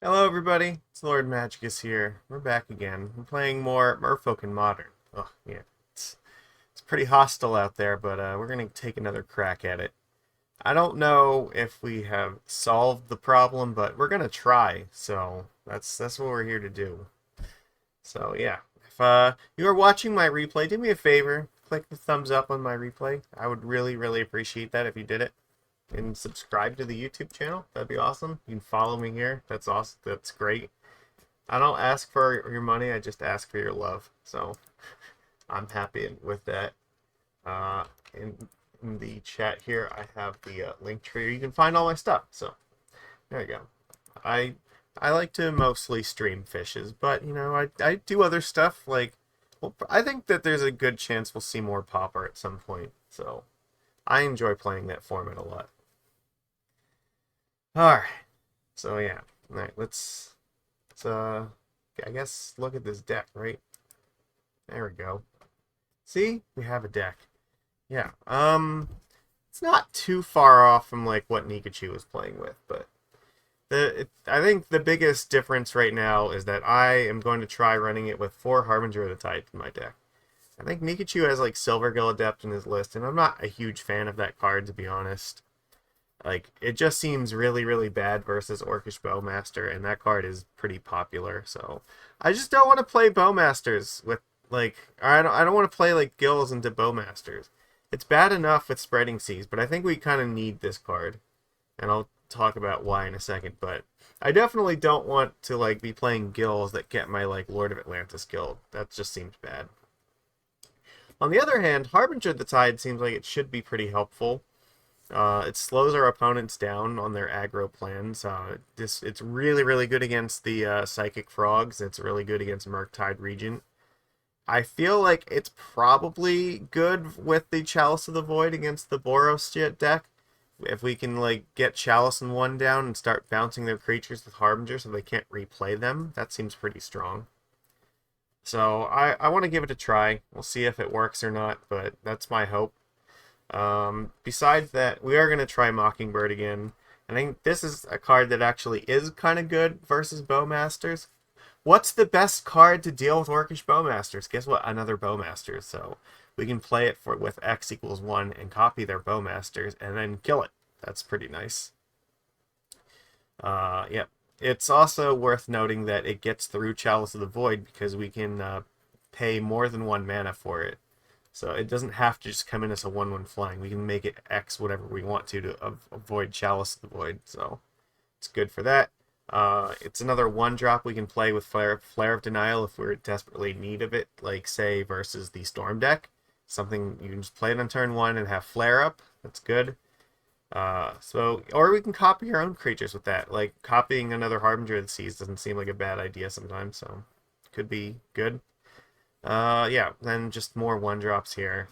Hello everybody, it's Lord Magicus here. We're back again. We're playing more Merfolk in Modern. Oh yeah, it's pretty hostile out there, but we're gonna take another crack at it. I don't know if we have solved the problem, but we're gonna try. So that's what we're here to do. So yeah, if you are watching my replay, do me a favor, click the thumbs up on my replay. I would really appreciate that if you did it. And subscribe to the YouTube channel. That'd be awesome. You can follow me here. That's awesome. That's great. I don't ask for your money. I just ask for your love. So I'm happy with that. Uh, in, in the chat here, I have the link tree. You can find all my stuff. So there you go. I I like to mostly stream fishes, but I do other stuff like. Well, I think that there's a good chance we'll see more Pauper at some point. So I enjoy playing that format a lot. All right. So yeah. All right. Let's I guess look at this deck, right? There we go. See? We have a deck. Yeah. It's not too far off from like what Nikachu was playing with, but I think the biggest difference right now is that I am going to try running it with 4 Harbinger of the Tide in my deck. I think Nikachu has like Silvergill Adept in his list, and I'm not a huge fan of that card to be honest. Like, it just seems really bad versus Orcish Bowmaster, and that card is pretty popular, so I just don't want to play Bowmasters with, like, I don't want to play, like, Gills into Bowmasters. It's bad enough with Spreading Seas, but I think we kind of need this card, and I'll talk about why in a second, but I definitely don't want to, like, be playing Gills that get my, like, Lord of Atlantis guild. That just seems bad. On the other hand, Harbinger of the Tide seems like it should be pretty helpful. It slows our opponents down on their aggro plans. It's really good against the Psychic Frogs. It's really good against Murktide Regent. I feel like it's probably good with the Chalice of the Void against the Boros deck. If we can like get Chalice and one down and start bouncing their creatures with Harbinger so they can't replay them, that seems pretty strong. So I want to give it a try. We'll see if it works or not, but that's my hope. Besides that, we are going to try Mockingbird again. I think this is a card that actually is kind of good versus Bowmasters. What's the best card to deal with Orcish Bowmasters? Guess what? Another Bowmaster. So we can play it with X equals 1 and copy their Bowmasters and then kill it. That's pretty nice. Yep. It's also worth noting that it gets through Chalice of the Void because we can pay more than 1 mana for it. So it doesn't have to just come in as a 1/1 flying. We can make it X whatever we want to avoid Chalice of the Void. So it's good for that. It's another 1-drop we can play with Flare of Denial if we're desperately in need of it, like say versus the Storm deck. Something you can just play it on turn 1 and have Flare up. That's good. Or we can copy our own creatures with that. Like copying another Harbinger of the Seas doesn't seem like a bad idea sometimes, so could be good. Yeah, then just more 1-drops here.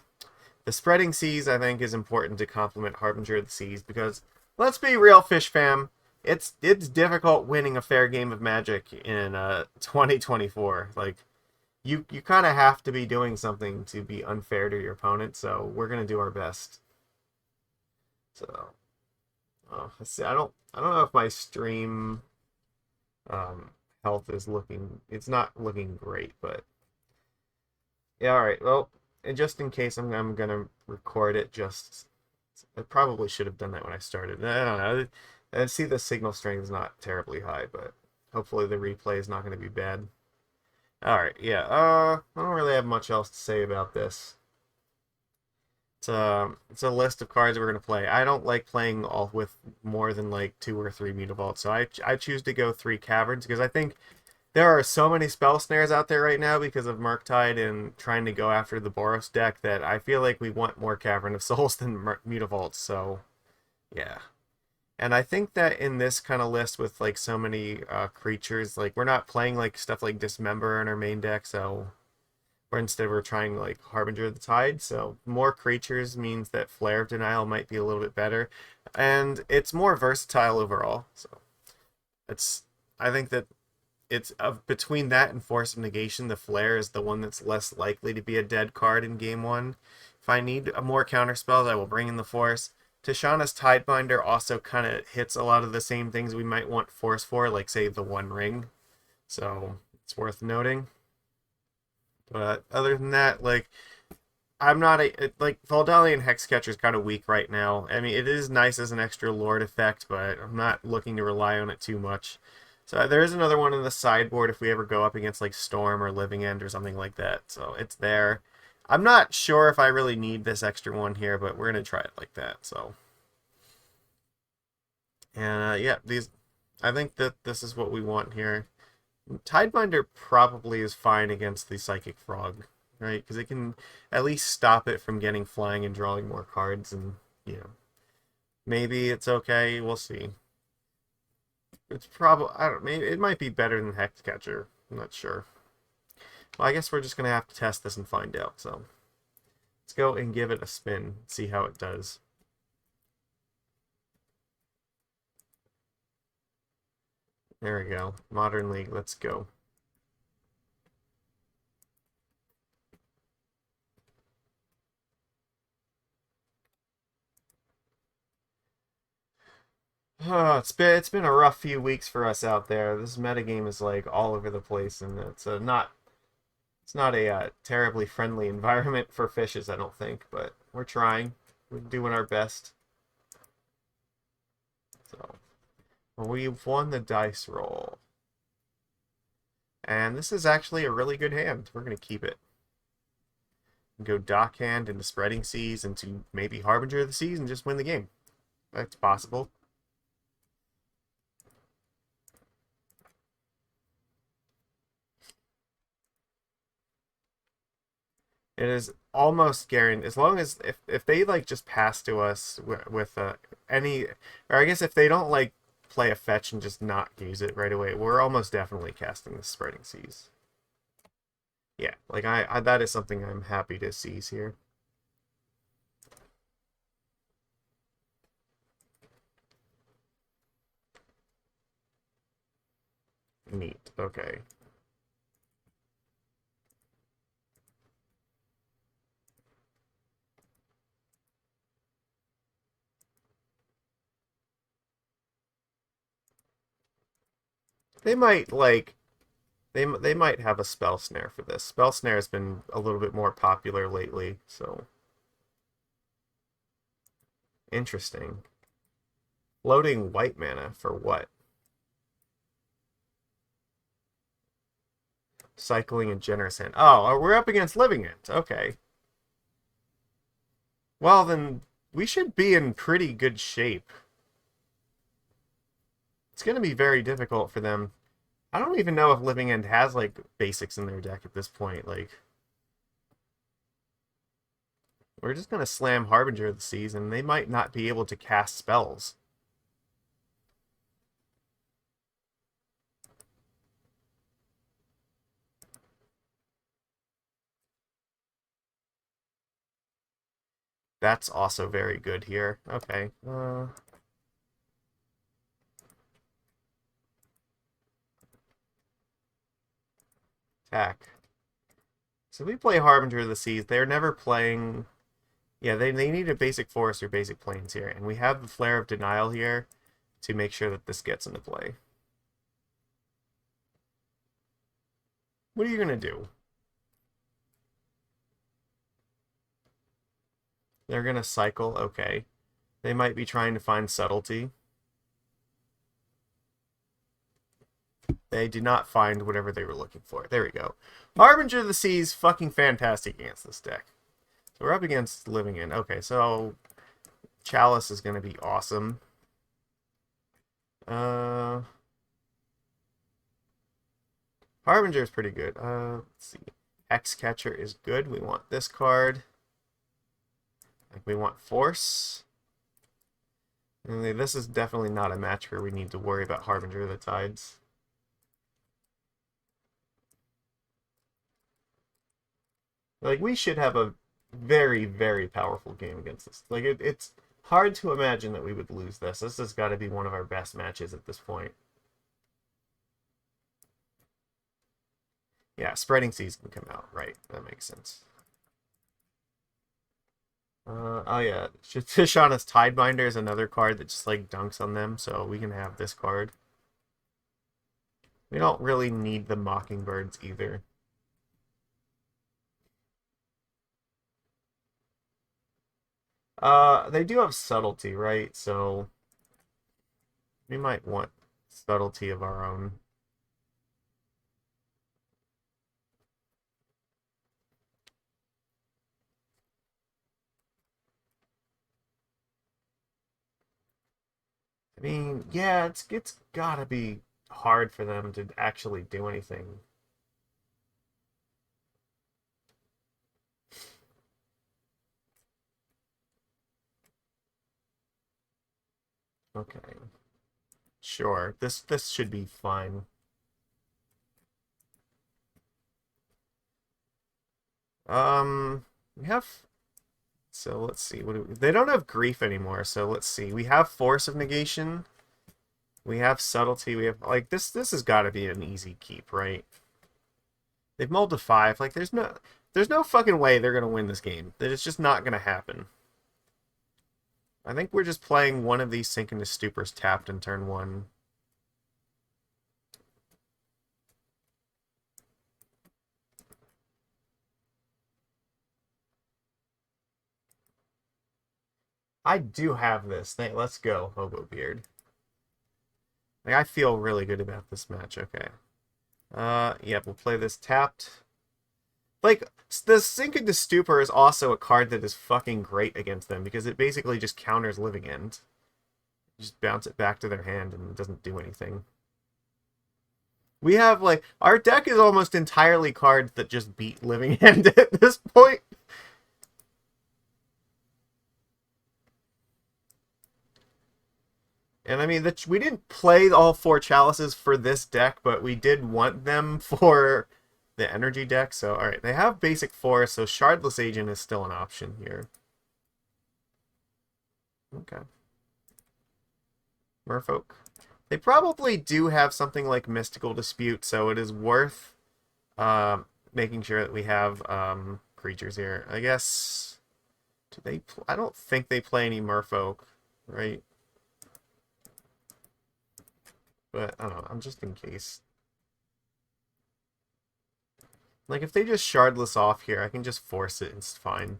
The Spreading Seas, I think, is important to complement Harbinger of the Seas because, let's be real, Fish Fam, it's difficult winning a fair game of Magic in 2024. Like, you kind of have to be doing something to be unfair to your opponent, so we're gonna do our best. So, let's see. I don't know if my stream health is looking. It's not looking great, but. Yeah, all right. Well, and just in case I'm gonna record it, I probably should have done that when I started. I don't know. I see the signal strength is not terribly high, but hopefully the replay is not going to be bad. All right, yeah. I don't really have much else to say about this. It's a list of cards we're gonna play. I don't like playing all with more than like 2 or 3 Mutavaults, so I choose to go 3 Caverns because I think there are so many spell snares out there right now because of Murktide and trying to go after the Boros deck that I feel like we want more Cavern of Souls than Mutavaults, so yeah. And I think that in this kind of list with like so many creatures, like we're not playing like stuff like Dismember in our main deck, so or instead we're trying like Harbinger of the Tide, so more creatures means that Flare of Denial might be a little bit better, and it's more versatile overall. So it's I think that it's between that and Force of Negation, the Flare is the one that's less likely to be a dead card in game 1. If I need more counter spells, I will bring in the Force. Tishana's Tidebinder also kind of hits a lot of the same things we might want Force for, like, say, the One Ring. So, it's worth noting. But other than that, like, I'm not like, Vodalian Hexcatcher is kind of weak right now. I mean, it is nice as an extra Lord effect, but I'm not looking to rely on it too much. So there is another one in the sideboard if we ever go up against like Storm or Living End or something like that. So it's there. I'm not sure if I really need this extra one here, but we're gonna try it like that. So, and yeah, I think that this is what we want here. Tidebinder probably is fine against the Psychic Frog, right? Because it can at least stop it from getting flying and drawing more cards, and you know, maybe it's okay. We'll see. It's probably, I don't, maybe it might be better than Hexcatcher. I'm not sure. Well, I guess we're just gonna have to test this and find out. So let's go and give it a spin, see how it does. There we go. Modern League, let's go. Oh, it's been a rough few weeks for us out there. This metagame is like all over the place, and it's not a terribly friendly environment for fishes, I don't think. But we're trying. We're doing our best. So we've won the dice roll, and this is actually a really good hand. We're gonna keep it. Go Dockhand into Spreading Seas into maybe Harbinger of the Seas and just win the game. That's possible. It is almost guaranteed as long as if they like just pass to us with any, or I guess if they don't like play a fetch and just not use it right away, we're almost definitely casting the Spreading Seas. Yeah, like I that is something I'm happy to seize here. Neat. Okay. They might like they might have a spell snare for this. Spell snare has been a little bit more popular lately, so interesting. Floating white mana for what? Cycling and Generous Hand. Oh, we're up against Living End. Okay. Well, then we should be in pretty good shape. It's going to be very difficult for them. I don't even know if Living End has, like, basics in their deck at this point. Like, we're just going to slam Harbinger of the Seas, and they might not be able to cast spells. That's also very good here. Okay. Attack. So we play Harbinger of the Seas. They're never playing... Yeah, they need a basic forest or basic plains here. And we have the Flare of Denial here to make sure that this gets into play. What are you going to do? They're going to cycle. Okay. They might be trying to find Subtlety. They did not find whatever they were looking for. There we go. Harbinger of the Seas, fucking fantastic against this deck. So we're up against Living End. Okay, so Chalice is going to be awesome. Harbinger is pretty good. Let's see. Hexcatcher is good. We want this card. Like, we want Force. And this is definitely not a match where we need to worry about Harbinger of the Tides. Like, we should have a very, very powerful game against this. Like, it's hard to imagine that we would lose this. This has got to be one of our best matches at this point. Yeah, Spreading Seas can come out. Right, that makes sense. Oh yeah, Tishana's Tidebinder is another card that just like dunks on them, so we can have this card. We don't really need the Mockingbirds either. They do have Subtlety, right? So we might want Subtlety of our own. I mean, yeah, it's gotta be hard for them to actually do anything. Okay. Sure. This should be fine. We have so let's see. They don't have grief anymore, so let's see. We have Force of Negation. We have Subtlety. We have like this has got to be an easy keep, right? They've mulled to 5. Like there's no fucking way they're going to win this game. It's just not going to happen. I think we're just playing one of these Sink into Stupors tapped in turn 1. I do have this. Let's go, Hobo Beard. Like, I feel really good about this match. Okay. Yeah, we'll play this tapped. Like, the Sink into Stupor is also a card that is fucking great against them because it basically just counters Living End. You just bounce it back to their hand and it doesn't do anything. We have, like, our deck is almost entirely cards that just beat Living End at this point. And I mean, we didn't play all 4 chalices for this deck, but we did want them for the energy deck. So, alright, they have basic forest, so Shardless Agent is still an option here. Okay. Merfolk. They probably do have something like Mystical Dispute, so it is worth making sure that we have creatures here. I guess. Do they? I don't think they play any Merfolk, right? But I don't know. I'm just in case. Like if they just Shardless off here, I can just force it. It's fine.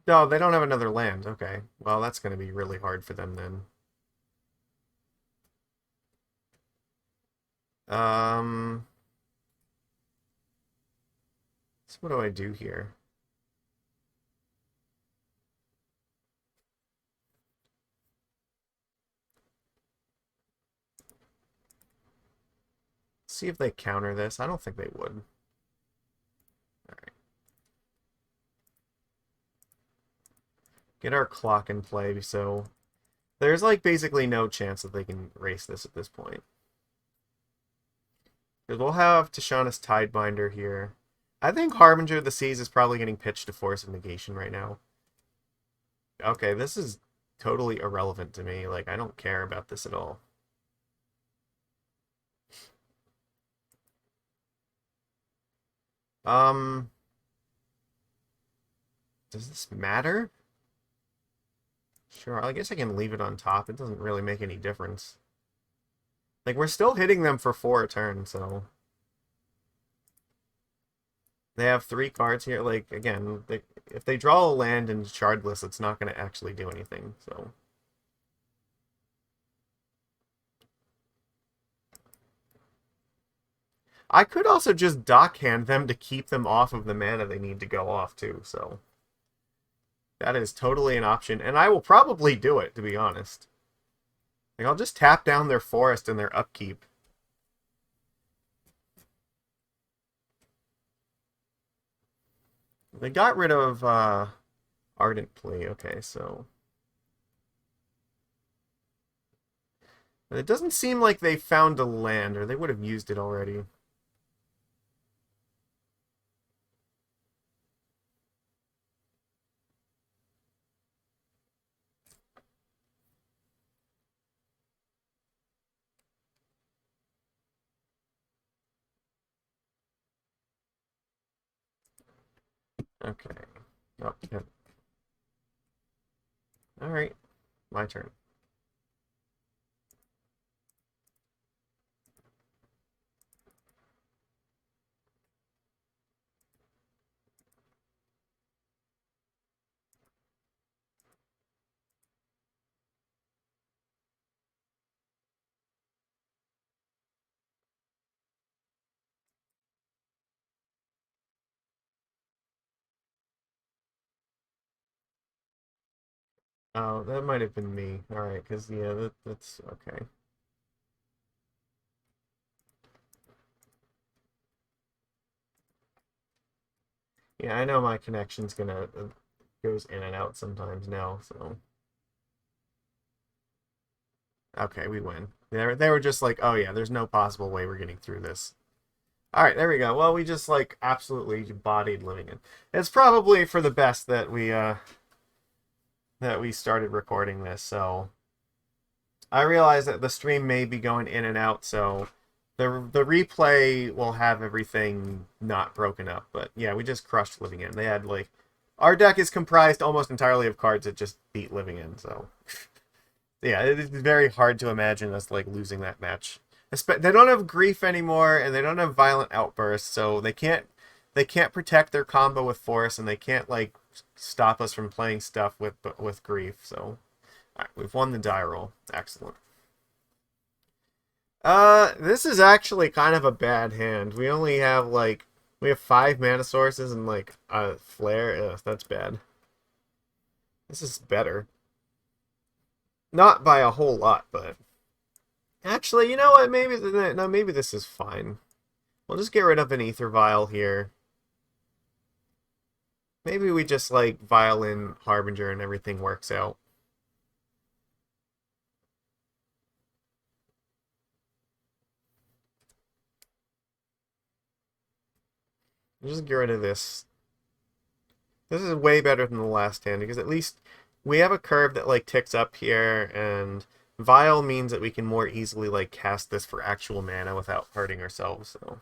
No, they don't have another land. Okay. Well, that's going to be really hard for them then. Um. So what do I do here? See if they counter this. I don't think they would. Alright. Get our clock in play, so there's like basically no chance that they can race this at this point. Because we'll have Tishana's Tidebinder here. I think Harbinger of the Seas is probably getting pitched to Force of Negation right now. Okay, this is totally irrelevant to me. Like, I don't care about this at all. Um, does this matter? Sure, I guess I can leave it on top. It doesn't really make any difference. Like, we're still hitting them for 4 a turn, so... They have 3 cards here. Like, again, if they draw a land in Shardless, it's not going to actually do anything, so... I could also just Dockhand them to keep them off of the mana they need to go off, too, so... That is totally an option, and I will probably do it, to be honest. Like, I'll just tap down their forest and their upkeep. They got rid of Ardent Plea, okay, so... But it doesn't seem like they found a land, or they would have used it already. Okay. Oh, yeah. Alright. My turn. Oh, that might have been me. Alright, because, yeah, that's okay. Yeah, I know my connection's gonna goes in and out sometimes now, so okay, we win. They were just like, oh yeah, there's no possible way we're getting through this. All right, there we go. Well, we just like absolutely bodied living in. It's probably for the best that we started recording this. So I realize that the stream may be going in and out, so the replay will have everything not broken up. But yeah, we just crushed living in. They had like our deck is comprised almost entirely of cards that just beat living in. So yeah, it is very hard to imagine us like losing that match. They don't have grief anymore, and they don't have violent outbursts, so they can't protect their combo with force, and they can't like stop us from playing stuff with grief. So, all right, we've won the die roll. Excellent. This is actually kind of a bad hand. We have 5 mana sources and like a flare. Ugh, that's bad. This is better. Not by a whole lot, but actually, you know what? Maybe this is fine. We'll just get rid of an Aether Vial here. Maybe we just like Violin Harbinger and everything works out. We'll just get rid of this. This is way better than the last hand because at least we have a curve that like ticks up here, and Vial means that we can more easily like cast this for actual mana without hurting ourselves. So.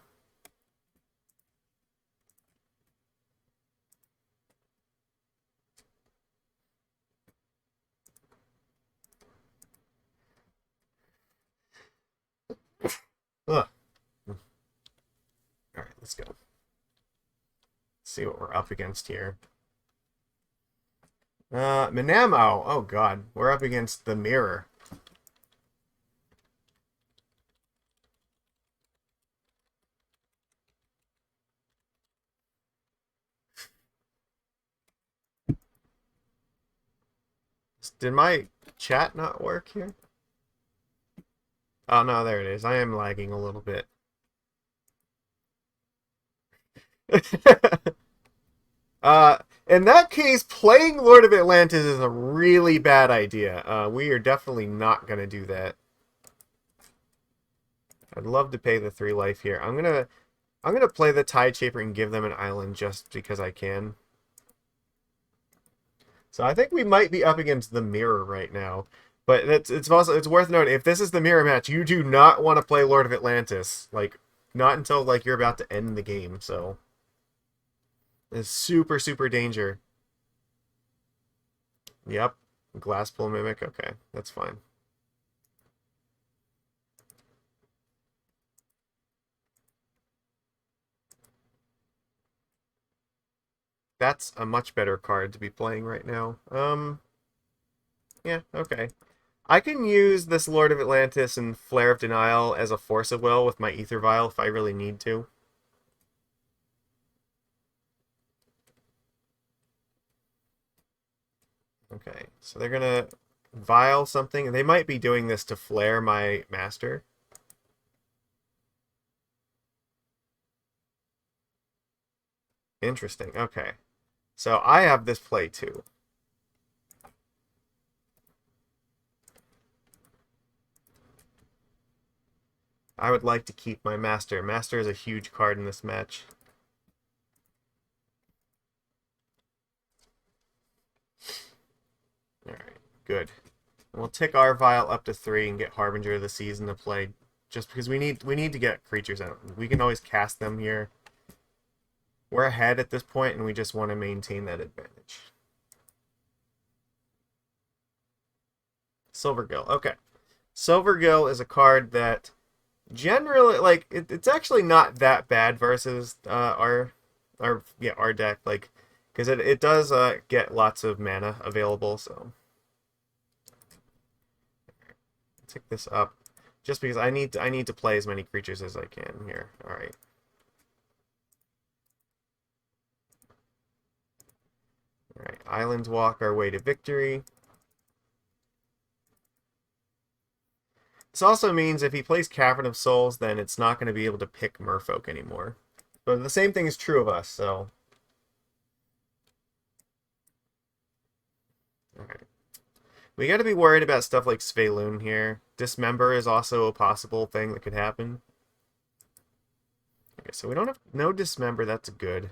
Ugh. All right, let's go. Let's see what we're up against here. Minamo. Oh god, we're up against the Mirror. Did my chat not work here? Oh no, there it is. I am lagging a little bit. In that case, playing Lord of Atlantis is a really bad idea. We are definitely not gonna do that. I'd love to pay the 3 life here. I'm gonna play the Tideshaper and give them an island just because I can. So I think we might be up against the Mirror right now. But it's worth noting, if this is the Mirror match, you do not want to play Lord of Atlantis. Like, not until like you're about to end the game, so it's super, super danger. Yep. Glasspool Mimic, okay, that's fine. That's a much better card to be playing right now. Yeah, okay. I can use this Lord of Atlantis and Flare of Denial as a Force of Will with my Aether Vial if I really need to. Okay, so they're gonna Vial something, and they might be doing this to flare my Master. Interesting, okay. So I have this play too. I would like to keep my Master. Master is a huge card in this match. Alright, good. And we'll tick our Vial up to 3 and get Harbinger of the Season to play, just because we need to get creatures out. We can always cast them here. We're ahead at this point, and we just want to maintain that advantage. Silvergill. Okay. Silvergill is a card that generally, like, it's actually not that bad versus our deck, like, because it does get lots of mana available. So pick this up, just because I need to play as many creatures as I can here. All right. All right. Islands walk our way to victory. This also means if he plays Cavern of Souls, then it's not going to be able to pick Merfolk anymore. But the same thing is true of us, so. Alright. We got to be worried about stuff like Svelun here. Dismember is also a possible thing that could happen. Okay, so we don't have no Dismember, that's good.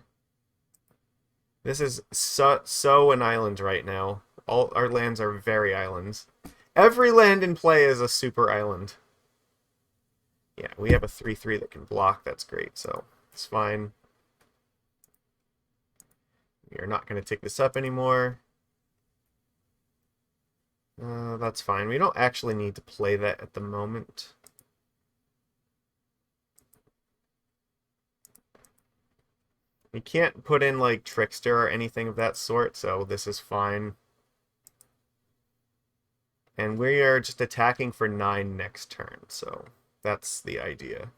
This is so an island right now. All our lands are very islands. Every land in play is a super island. Yeah, we have a 3/3 that can block. That's great, so it's fine. We are not going to take this up anymore. That's fine. We don't actually need to play that at the moment. We can't put in, like, Trickster or anything of that sort, so this is fine. And we are just attacking for 9 next turn, so that's the idea.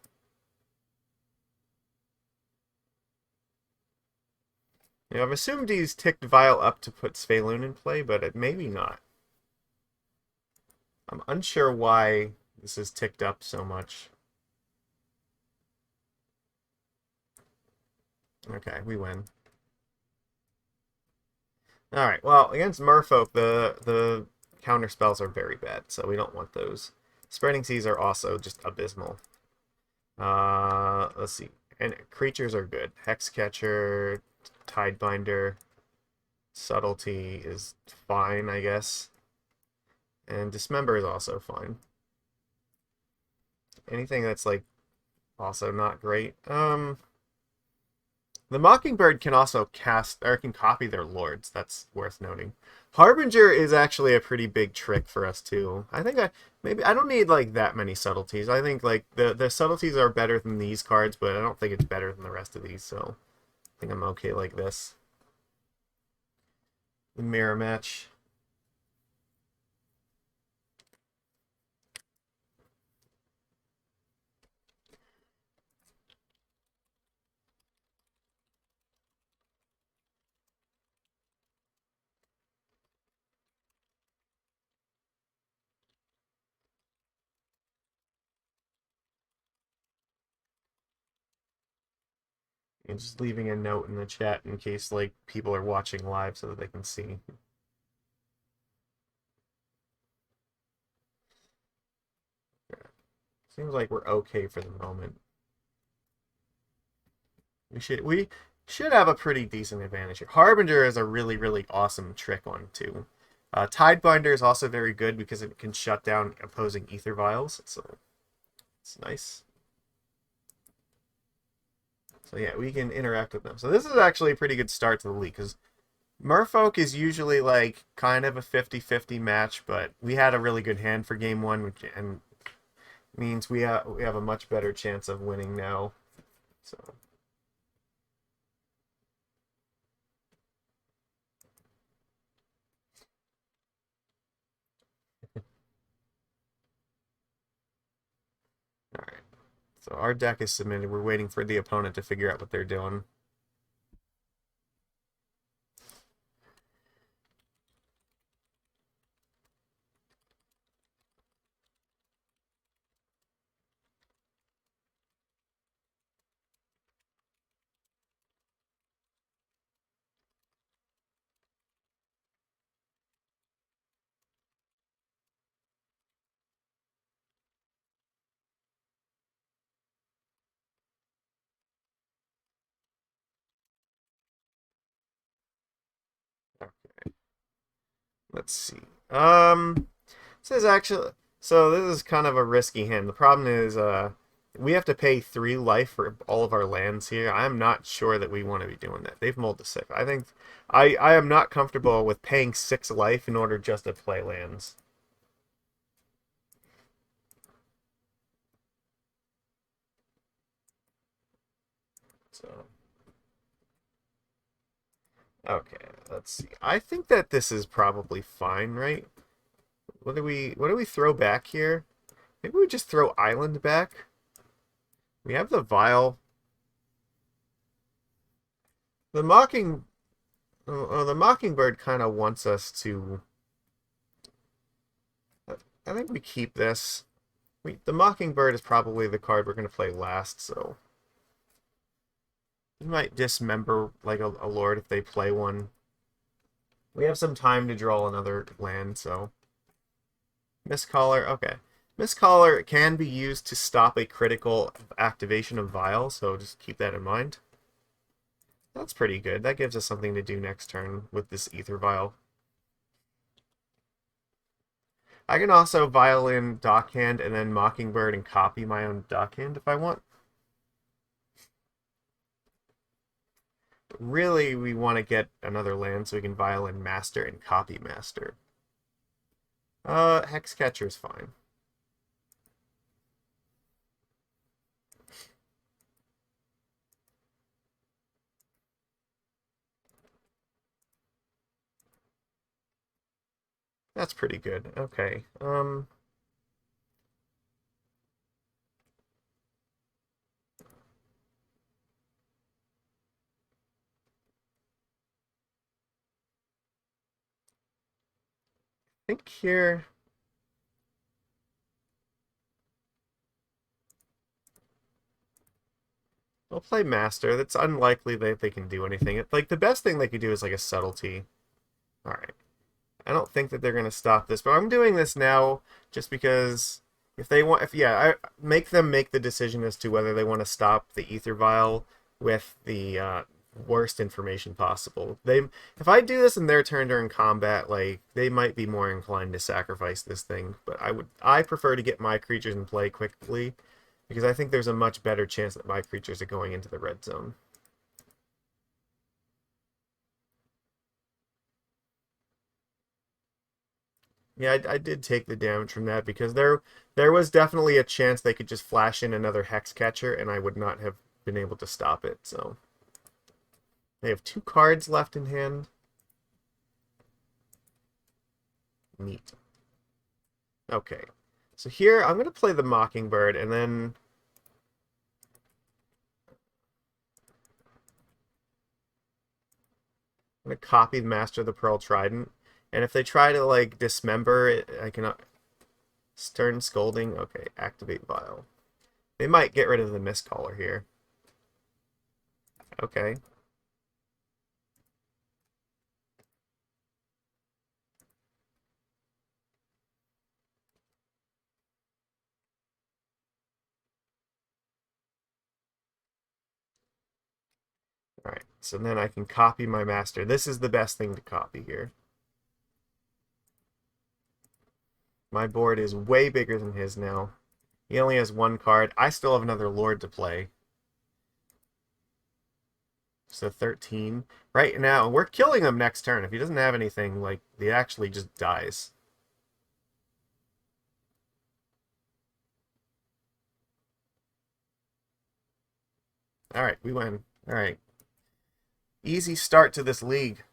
You know, I've assumed he's ticked Vial up to put Svelun in play, but maybe not. I'm unsure why this is ticked up so much. Okay, we win. Alright, well, against Merfolk, the counter spells are very bad, so we don't want those. Spreading Seas are also just abysmal. Let's see. And creatures are good. Hexcatcher, Tidebinder, Subtlety is fine, I guess. And Dismember is also fine. Anything that's, like, also not great. The Mockingbird can also cast, or can copy their lords. That's worth noting. Harbinger is actually a pretty big trick for us too. I think I don't need like that many subtleties. I think like the subtleties are better than these cards, but I don't think it's better than the rest of these. So I think I'm okay like this. The mirror match. And just leaving a note in the chat in case like people are watching live so that they can see. Seems like we're okay for the moment. We should have a pretty decent advantage here. Harbinger is a really awesome trick one too. Tidebinder is also very good because it can shut down opposing Aether Vials, so it's nice. So yeah, we can interact with them. So this is actually a pretty good start to the league because Merfolk is usually like kind of a 50-50 match, but we had a really good hand for game one, which and means we have a much better chance of winning now. So. All right. So our deck is submitted. We're waiting for the opponent to figure out what they're doing. Okay. Let's see. This is actually, so this is kind of a risky hand. The problem is we have to pay 3 life for all of our lands here. I'm not sure that we want to be doing that. They've mulled to 6. I think I am not comfortable with paying 6 life in order just to play lands. So okay, let's see. I think that this is probably fine, right? What do we throw back here? Maybe we just throw Island back. We have the Vial. The Mockingbird kind of wants us to. I think we keep this. The Mockingbird is probably the card we're going to play last, so we might dismember like a Lord if they play one. We have some time to draw another land, so Mistcaller. Okay, Mistcaller can be used to stop a critical activation of Vial, so just keep that in mind. That's pretty good. That gives us something to do next turn with this Aether Vial. I can also Violin Dockhand and then Mockingbird and copy my own Dockhand if I want. But really, we want to get another land so we can Violin Master and copy Master. Hexcatcher is fine. That's pretty good. Okay. I think here. We'll play Master. That's unlikely that they can do anything. Like, the best thing they could do is like a Subtlety. Alright. I don't think that they're going to stop this, but I'm doing this now just because if they want, I make them make the decision as to whether they want to stop the Aether Vial with the worst information possible. If I do this in their turn during combat, like they might be more inclined to sacrifice this thing, but I prefer to get my creatures in play quickly because I think there's a much better chance that my creatures are going into the red zone. Yeah, I did take the damage from that because there was definitely a chance they could just flash in another Hexcatcher and I would not have been able to stop it. So they have 2 cards left in hand. Neat. Okay, so here I'm going to play the Mockingbird and then I'm going to copy the Master of the Pearl Trident. And if they try to like dismember it, I can Stern Scolding. Okay, activate Vial. They might get rid of the Mistcaller here. Okay. Alright, so then I can copy my Master. This is the best thing to copy here. My board is way bigger than his now. He only has 1 card. I still have another Lord to play. So 13. Right now, we're killing him next turn. If he doesn't have anything, like, he actually just dies. Alright, we win. Alright. Easy start to this league.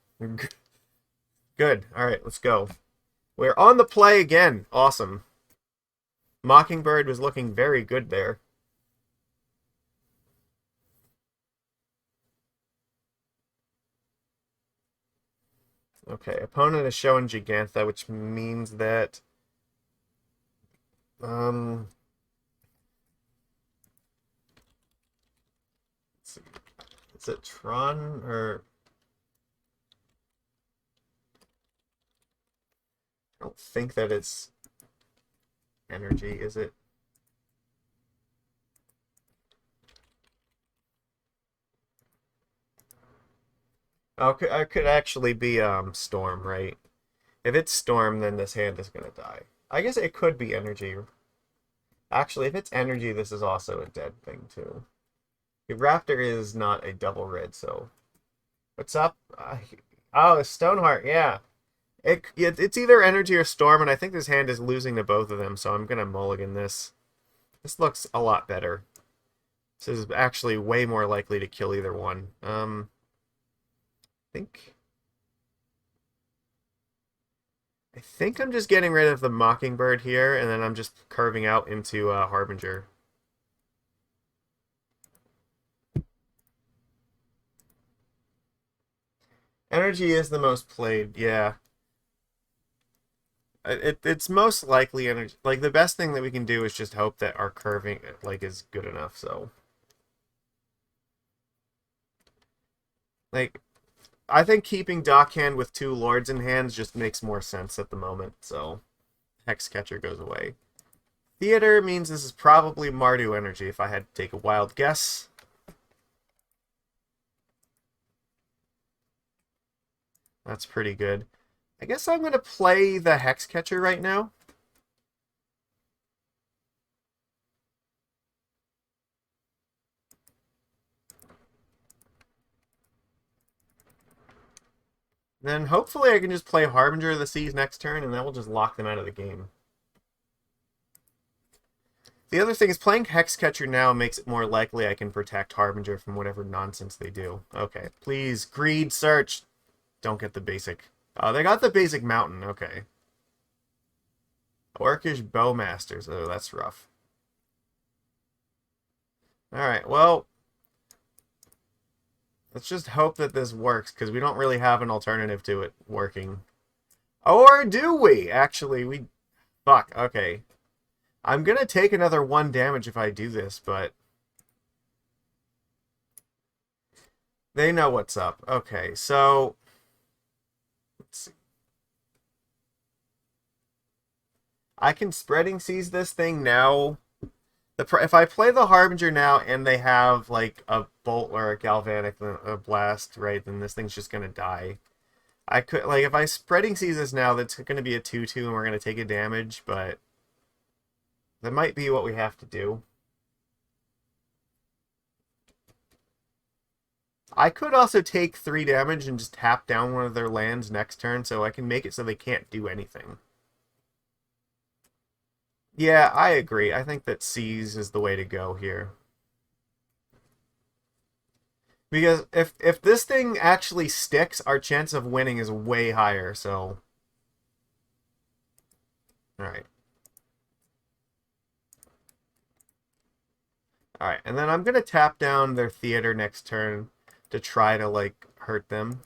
Good. Alright, let's go. We're on the play again. Awesome. Mockingbird was looking very good there. Okay, opponent is showing Gigantha, which means that let's see. Is it Tron or I don't think that it's energy, is it? Oh, it could actually be Storm, right? If it's Storm, then this hand is gonna die. I guess it could be energy. Actually, if it's energy, this is also a dead thing, too. The Raptor is not a double red, so... What's up? Oh, Stoneheart, yeah. It's either energy or storm, and I think this hand is losing to both of them, so I'm going to mulligan this. This looks a lot better. This is actually way more likely to kill either one. think... I think I'm just getting rid of the Mockingbird here, and then I'm just curving out into Harbinger. Energy is the most played, yeah. It's most likely energy. Like, the best thing that we can do is just hope that our curving, like, is good enough, so... Like, I think keeping Dockhand with 2 Lords in hands just makes more sense at the moment, so... Hexcatcher goes away. Theater means this is probably Mardu energy, if I had to take a wild guess. That's pretty good. I guess I'm going to play the Hexcatcher right now. Then hopefully I can just play Harbinger of the Seas next turn, and that will just lock them out of the game. The other thing is playing Hexcatcher now makes it more likely I can protect Harbinger from whatever nonsense they do. Okay, please, Greed, Search. Don't get the basic. Oh, they got the basic Mountain, okay. Orcish Bowmasters, oh, that's rough. Alright, well... Let's just hope that this works, because we don't really have an alternative to it working. Or do we? Actually, we... Fuck, okay. I'm gonna take another 1 damage if I do this, but... They know what's up. Okay, so... Let's see. I can Spreading Seas this thing now. If I play the Harbinger now and they have, like, a Bolt or a Galvanic, a Blast, right, then this thing's just gonna die. I could, like, if I Spreading Seas this now, that's gonna be a 2-2 and we're gonna take a damage, but... That might be what we have to do. I could also take 3 damage and just tap down one of their lands next turn, so I can make it so they can't do anything. Yeah, I agree. I think that Seas is the way to go here. Because if this thing actually sticks, our chance of winning is way higher, so... Alright. Alright, and then I'm going to tap down their Theater next turn to try to, like, hurt them.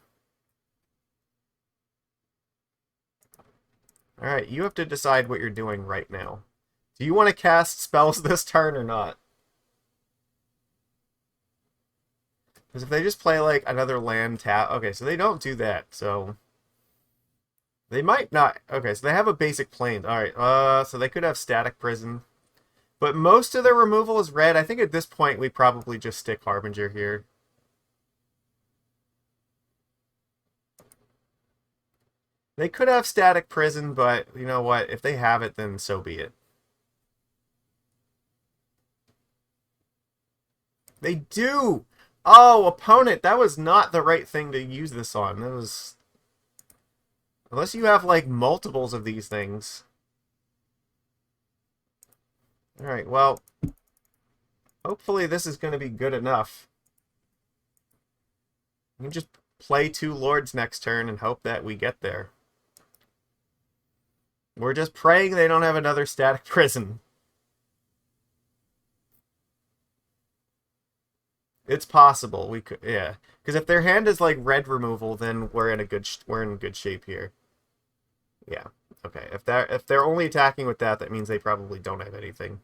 Alright, you have to decide what you're doing right now. Do you want to cast spells this turn or not? Because if they just play, like, another land tap... Okay, so they don't do that, so... They might not... Okay, so they have a basic plane. Alright, so they could have Static Prison. But most of their removal is red. I think at this point we probably just stick Harbinger here. They could have Static Prison, but you know what? If they have it, then so be it. They do! Oh, opponent, that was not the right thing to use this on. That was... Unless you have, like, multiples of these things. Alright, well... Hopefully this is going to be good enough. You can just play 2 Lords next turn and hope that we get there. We're just praying they don't have another Static Prison. It's possible we could, yeah. Because if their hand is like red removal, then we're in good shape here. Yeah. Okay. If they're only attacking with that, that means they probably don't have anything.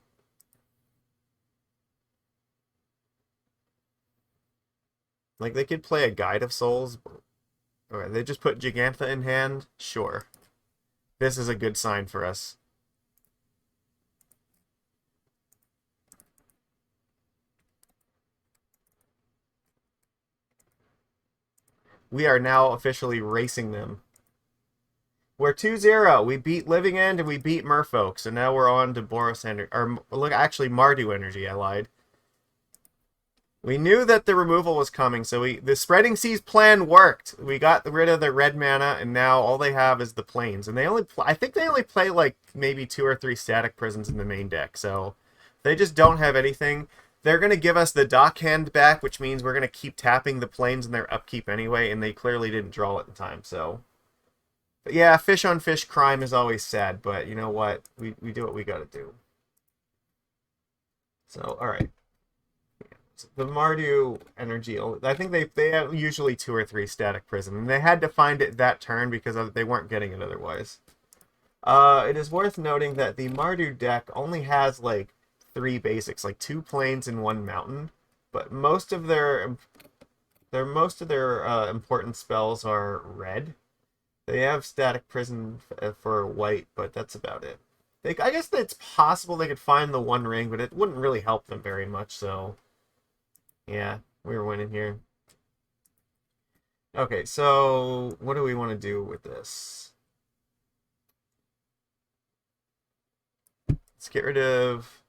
Like they could play a Guide of Souls. Okay, they just put Gigantha in hand. Sure. This is a good sign for us. We are now officially racing them. We're 2-0. We beat Living End and we beat Merfolk. So now we're on to Boros Energy. Or, look, actually, Mardu Energy. I lied. We knew that the removal was coming, so the Spreading Seas plan worked. We got rid of the red mana, and now all they have is the plains. And I think they only play like maybe 2 or 3 static prisons in the main deck. So they just don't have anything. They're going to give us the Dockhand back, which means we're going to keep tapping the plains in their upkeep anyway, and they clearly didn't draw at the time. So, but yeah, fish on fish crime is always sad, but you know what? We do what we got to do. So, all right. The Mardu energy, I think they have usually 2 or 3 static prison, and they had to find it that turn because they weren't getting it otherwise. It is worth noting that the Mardu deck only has like 3 basics, like 2 plains and 1 mountain, but most of their important spells are red. They have static prison for white, but that's about it. I guess it's possible they could find the 1 ring, but it wouldn't really help them very much, so yeah, we were winning here. Okay, so what do we want to do with this? Let's get rid of...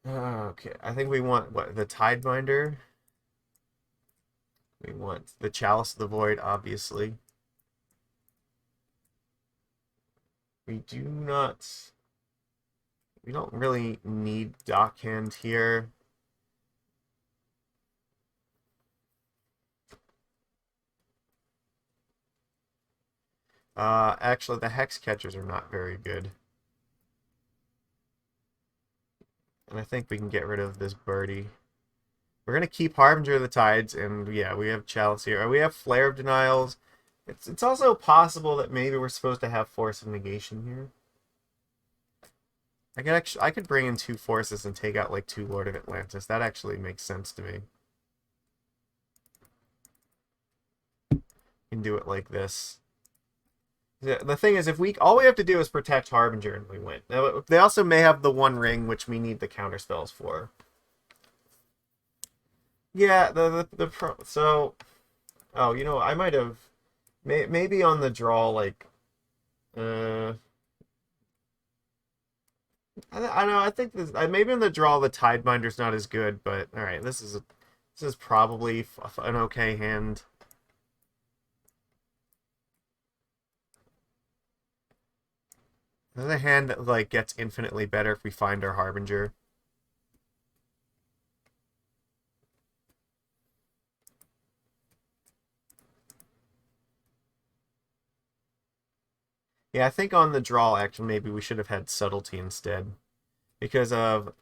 Okay, I think we want, what, the Tidebinder? We want the Chalice of the Void, obviously. We don't really need Dockhand here. Actually, the Hexcatchers are not very good. And I think we can get rid of this birdie. We're going to keep Harbinger of the Tides, and yeah, we have Chalice here. We have Flare of Denials. It's also possible that maybe we're supposed to have Force of Negation here. I could bring in 2 forces and take out like 2 Lord of Atlantis. That actually makes sense to me. Can do it like this. The thing is, all we have to do is protect Harbinger and we win. Now, they also may have the 1 ring, which we need the counter spells for. Yeah, so, oh, you know, I might have, maybe on the draw, like, I don't know. I think maybe in the draw the Tidebinder's not as good, but all right, this is probably an okay hand. This is a hand that like gets infinitely better if we find our Harbinger. Yeah, I think on the draw actually maybe we should have had Subtlety instead because of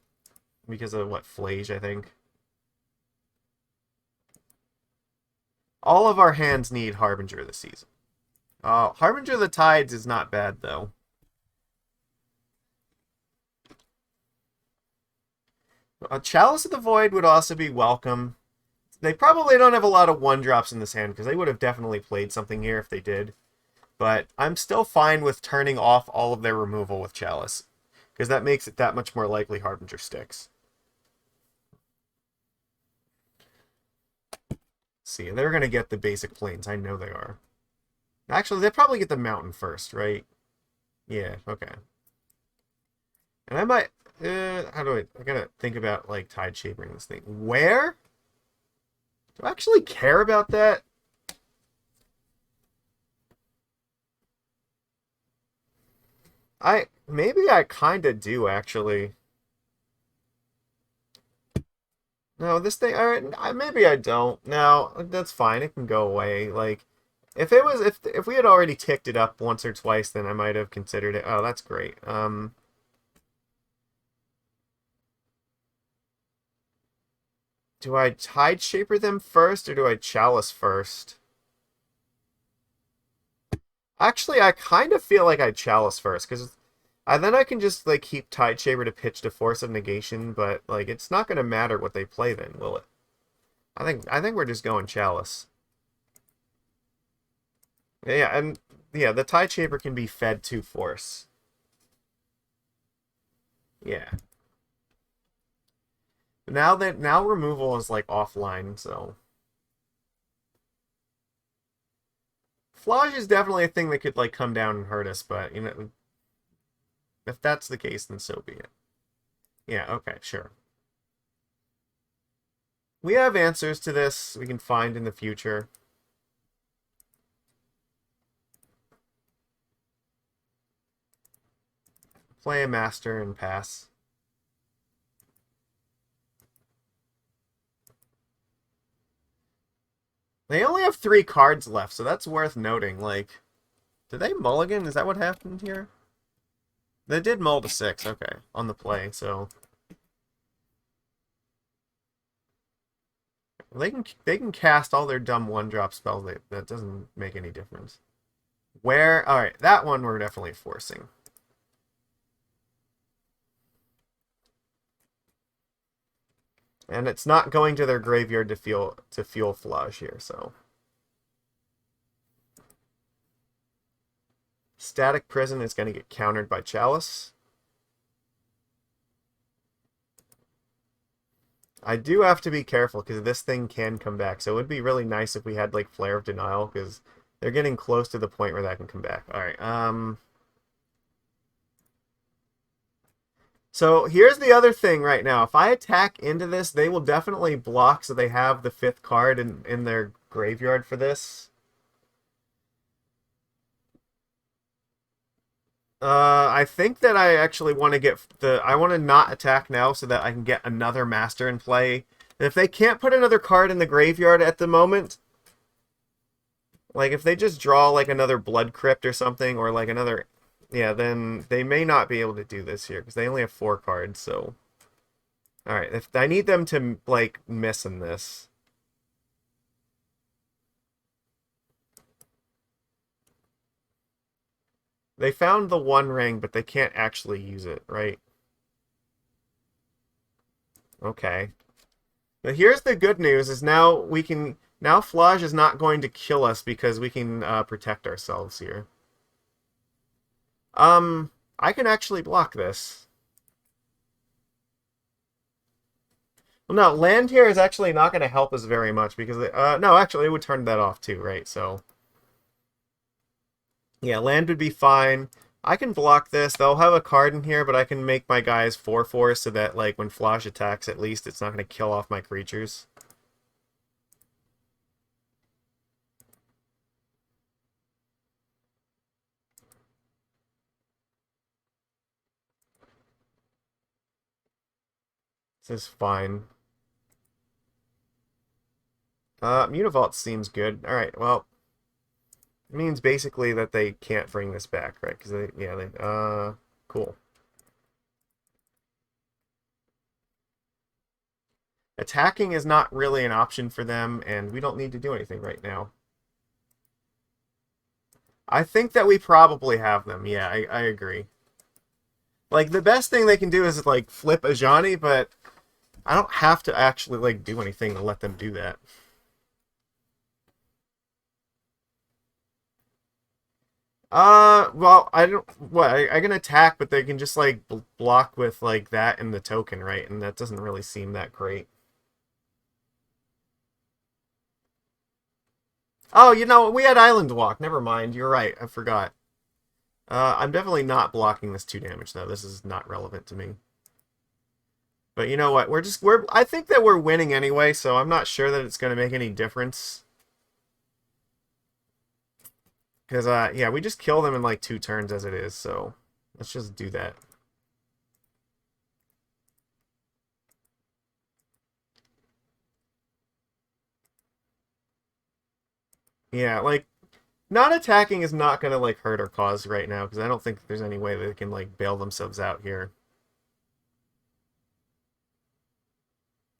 what, Flage, I think. All of our hands need Harbinger this season. Harbinger of the Tides is not bad, though. Chalice of the Void would also be welcome. They probably don't have a lot of 1-drops in this hand, because they would have definitely played something here if they did. But I'm still fine with turning off all of their removal with Chalice, because that makes it that much more likely Harbinger sticks. See, they're going to get the basic plains. I know they are. Actually, they'll probably get the mountain first, right? Yeah, okay. And I might... how do I gotta think about, like, Tide Shapering this thing. Where? Do I actually care about that? Maybe I kinda do, actually. No, this thing... Alright, maybe I don't. No, that's fine. It can go away. Like, if we had already ticked it up once or twice, then I might have considered it. Oh, that's great. Do I Tide Shaper them first, or do I Chalice first? Actually, I kind of feel like I Chalice first, because then I can just, like, keep Tide Shaper to pitch to Force of Negation, but, like, it's not going to matter what they play then, will it? I think we're just going Chalice. Yeah, and, yeah, the Tide Shaper can be fed to Force. Yeah. Now removal is, like, offline, so... Flage is definitely a thing that could, like, come down and hurt us, but, you know, if that's the case, then so be it. Yeah, okay, sure. We have answers to this we can find in the future. Play a master and pass. They only have 3 cards left, so that's worth noting. Like, did they mulligan? Is that what happened here? They did mull to 6, okay, on the play, so they can cast all their dumb 1-drop spells. That doesn't make any difference. Where? All right, that one we're definitely forcing. And it's not going to their graveyard to fuel Flage here, so. Static Prison is going to get countered by Chalice. I do have to be careful because this thing can come back. So it would be really nice if we had like Flare of Denial because they're getting close to the point where that can come back. All right. So here's the other thing right now. If I attack into this, they will definitely block so they have the 5th card in their graveyard for this. I think that I actually want to get I want to not attack now so that I can get another master in play. And if they can't put another card in the graveyard at the moment, like if they just draw like another Blood Crypt or something, or like another, yeah, then they may not be able to do this here because they only have 4 cards. So, all right, if I need them to like miss in this. They found the One Ring, but they can't actually use it, right? Okay. But here's the good news: is now Flage is not going to kill us because we can protect ourselves here. I can actually block this. Well, no, land here is actually not going to help us very much because no, actually it would turn that off too, right? So. Yeah, land would be fine. I can block this. They'll have a card in here, but I can make my guys 4/4 so that, like, when Flage attacks, at least it's not going to kill off my creatures. This is fine. Mutavault seems good. Alright, well, it means basically that they can't bring this back, right? Because cool. Attacking is not really an option for them, and we don't need to do anything right now. I think that we probably have them. Yeah, I agree. Like, the best thing they can do is, like, flip Ajani, but I don't have to actually, like, do anything to let them do that. Well, I don't. What I can attack, but they can just like block with like that and the token, right? And that doesn't really seem that great. Oh, you know, we had Island Walk. Never mind. You're right. I forgot. I'm definitely not blocking this 2 damage though. This is not relevant to me. But you know what? I think that we're winning anyway, so I'm not sure that it's going to make any difference. Because, yeah, we just kill them in like 2 turns as it is, so let's just do that. Yeah, like, not attacking is not going to, like, hurt our cause right now, because I don't think there's any way they can, like, bail themselves out here.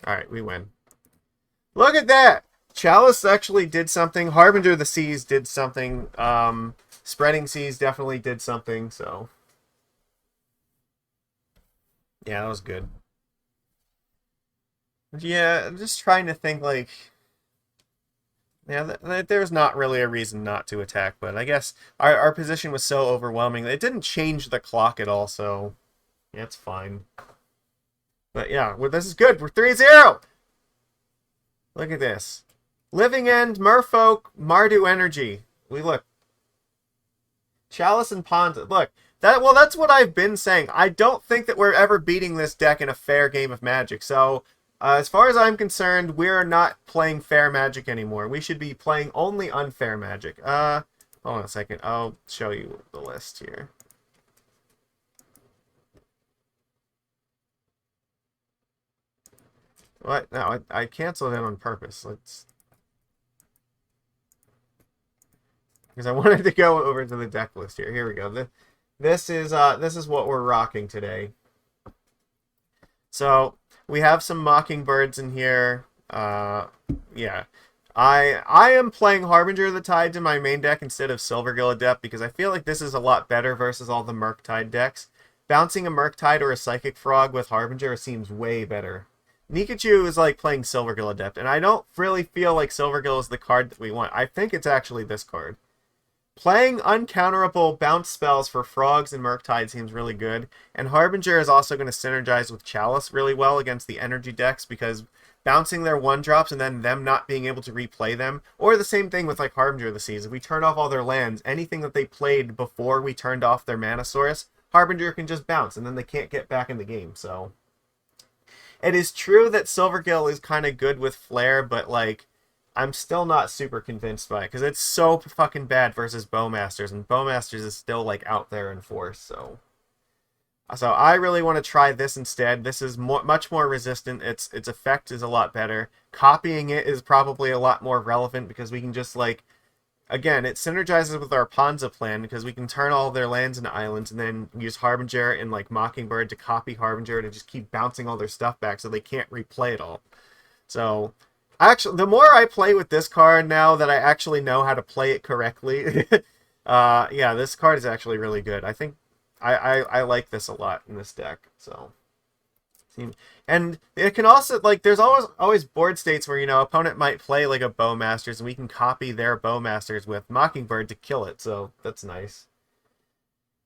Alright, we win. Look at that! Chalice actually did something. Harbinger of the Seas did something. Spreading Seas definitely did something, so. Yeah, that was good. Yeah, I'm just trying to think, like. Yeah, there's not really a reason not to attack, but I guess our position was so overwhelming that it didn't change the clock at all, so. Yeah, it's fine. But yeah, well, this is good. We're 3-0! Look at this. Living End, Merfolk, Mardu Energy. We look. Chalice and Ponza. Look, that's what I've been saying. I don't think that we're ever beating this deck in a fair game of Magic. So, as far as I'm concerned, we're not playing fair Magic anymore. We should be playing only unfair Magic. Hold on a second. I'll show you the list here. What? No, I canceled it on purpose. Because I wanted to go over to the deck list here. Here we go. This is what we're rocking today. So we have some Mockingbirds in here. Yeah. I am playing Harbinger of the Tides in my main deck instead of Silvergill Adept because I feel like this is a lot better versus all the Murktide decks. Bouncing a Murktide or a Psychic Frog with Harbinger seems way better. Nikachu is like playing Silvergill Adept, and I don't really feel like Silvergill is the card that we want. I think it's actually this card. Playing uncounterable bounce spells for Frogs and Murktide seems really good, and Harbinger is also going to synergize with Chalice really well against the energy decks because bouncing their 1-drops and then them not being able to replay them, or the same thing with like Harbinger of the Seas. If we turn off all their lands, anything that they played before we turned off their mana source, Harbinger can just bounce, and then they can't get back in the game, so... It is true that Silvergill is kind of good with Flare, but, like, I'm still not super convinced by it, because it's so fucking bad versus Bowmasters, and Bowmasters is still, like, out there in force, so... So I really want to try this instead. This is much more resistant. Its effect is a lot better. Copying it is probably a lot more relevant, because we can just, like... Again, it synergizes with our Ponza plan because we can turn all their lands into islands and then use Harbinger and like Mockingbird to copy Harbinger to just keep bouncing all their stuff back so they can't replay it all. So, actually, the more I play with this card now that I actually know how to play it correctly, yeah, this card is actually really good. I think I like this a lot in this deck. So. And it can also, like, there's always board states where, you know, opponent might play, like, a Bowmasters, and we can copy their Bowmasters with Mockingbird to kill it, so that's nice.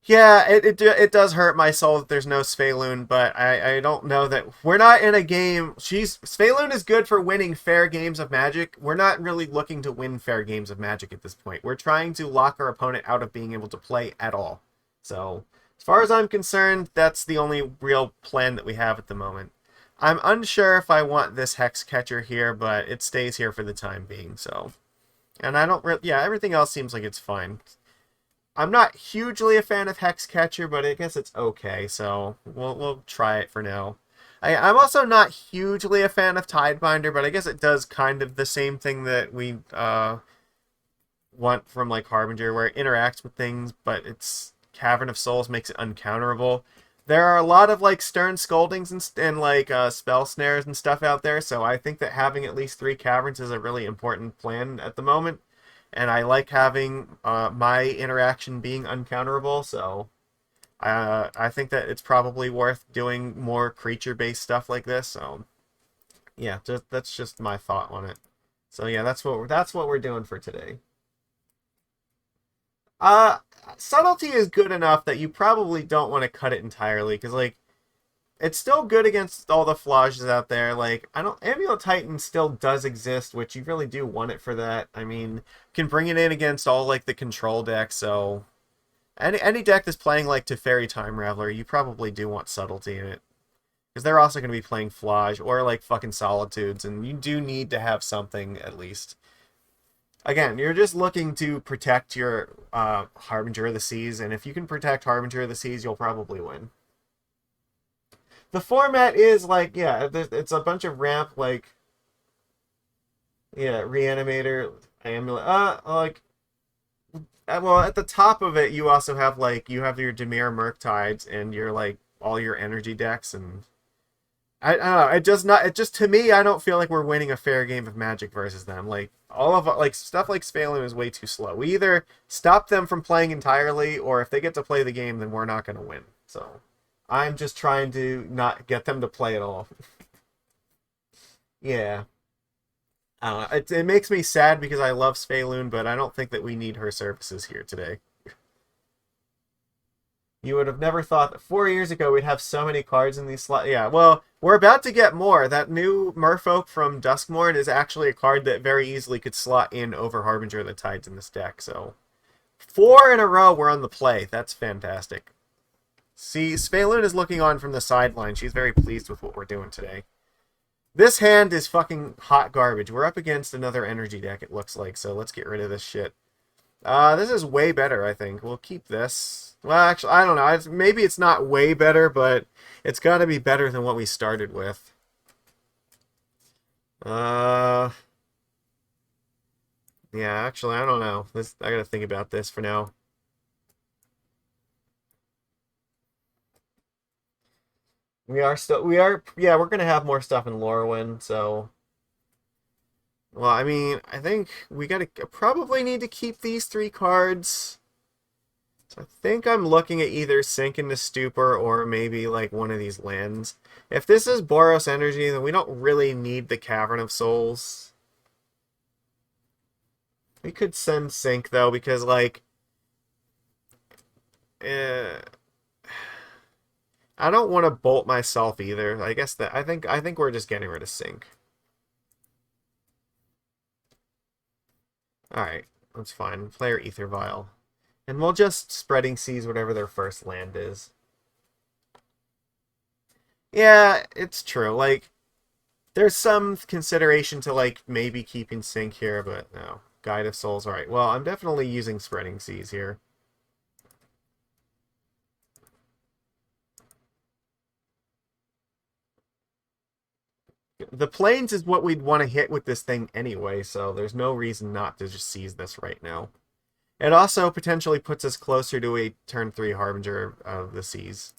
Yeah, it does hurt my soul that there's no Sphaloon, but I don't know that... We're not in a game... Sphaloon is good for winning fair games of Magic. We're not really looking to win fair games of Magic at this point. We're trying to lock our opponent out of being able to play at all. So... As far as I'm concerned, that's the only real plan that we have at the moment. I'm unsure if I want this Hexcatcher here, but it stays here for the time being, so... And I don't really... Yeah, everything else seems like it's fine. I'm not hugely a fan of Hexcatcher, but I guess it's okay, so we'll try it for now. I'm also not hugely a fan of Tidebinder, but I guess it does kind of the same thing that we want from, like, Harbinger, where it interacts with things, but it's... Cavern of Souls makes it uncounterable. There are a lot of like Stern Scoldings and like spell snares and stuff out there, so I think that having at least 3 caverns is a really important plan at the moment. And I like having my interaction being uncounterable, so I think that it's probably worth doing more creature-based stuff like this. So yeah, that's just my thought on it. So yeah, that's what we're doing for today. Subtlety is good enough that you probably don't want to cut it entirely, because, like, it's still good against all the flaws out there. Like, Amulet Titan still does exist, which you really do want it for that. I mean, you can bring it in against all, like, the control decks, so... Any deck that's playing, like, Teferi Time Raveler, you probably do want Subtlety in it. Because they're also going to be playing Flage, or, like, fucking Solitudes, and you do need to have something, at least. Again, you're just looking to protect your Harbinger of the Seas, and if you can protect Harbinger of the Seas, you'll probably win. The format is like, yeah, it's a bunch of ramp, like, yeah, Reanimator, Amulet, like, well, at the top of it, you also have, like, you have your Dimir Murktides and your, like, all your energy decks, and I don't know, it just, to me, I don't feel like we're winning a fair game of Magic versus them. Like, all of, like, stuff like Sphaloon is way too slow. We either stop them from playing entirely, or if they get to play the game, then we're not going to win. So, I'm just trying to not get them to play at all. Yeah. It makes me sad because I love Sphaloon, but I don't think that we need her services here today. You would have never thought that 4 years ago we'd have so many cards in these slots. Yeah, well, we're about to get more. That new Merfolk from Duskmourn is actually a card that very easily could slot in over Harbinger of the Tides in this deck, so... 4 in a row we're on the play. That's fantastic. See, Svaloon is looking on from the sideline. She's very pleased with what we're doing today. This hand is fucking hot garbage. We're up against another energy deck, it looks like, so let's get rid of this shit. This is way better, I think. We'll keep this. Well, actually, I don't know. Maybe it's not way better, but it's got to be better than what we started with. Yeah, actually, I don't know. I gotta think about this for now. Yeah, we're gonna have more stuff in Lorwyn, so. Well, I mean, I think we probably need to keep these 3 cards. So I think I'm looking at either Sink into Stupor or maybe like one of these lands. If this is Boros energy, then we don't really need the Cavern of Souls. We could send Sink though, because like, I don't want to bolt myself either. I guess I think we're just getting rid of Sink. Alright, that's fine. Player Aether Vial. And we'll just Spreading Seas whatever their first land is. Yeah, it's true. Like, there's some consideration to, like, maybe keeping Sink here, but no. Guide of Souls, alright. Well, I'm definitely using Spreading Seas here. The plains is what we'd want to hit with this thing anyway, so there's no reason not to just seize this right now. It also potentially puts us closer to a turn 3 Harbinger of the Seas.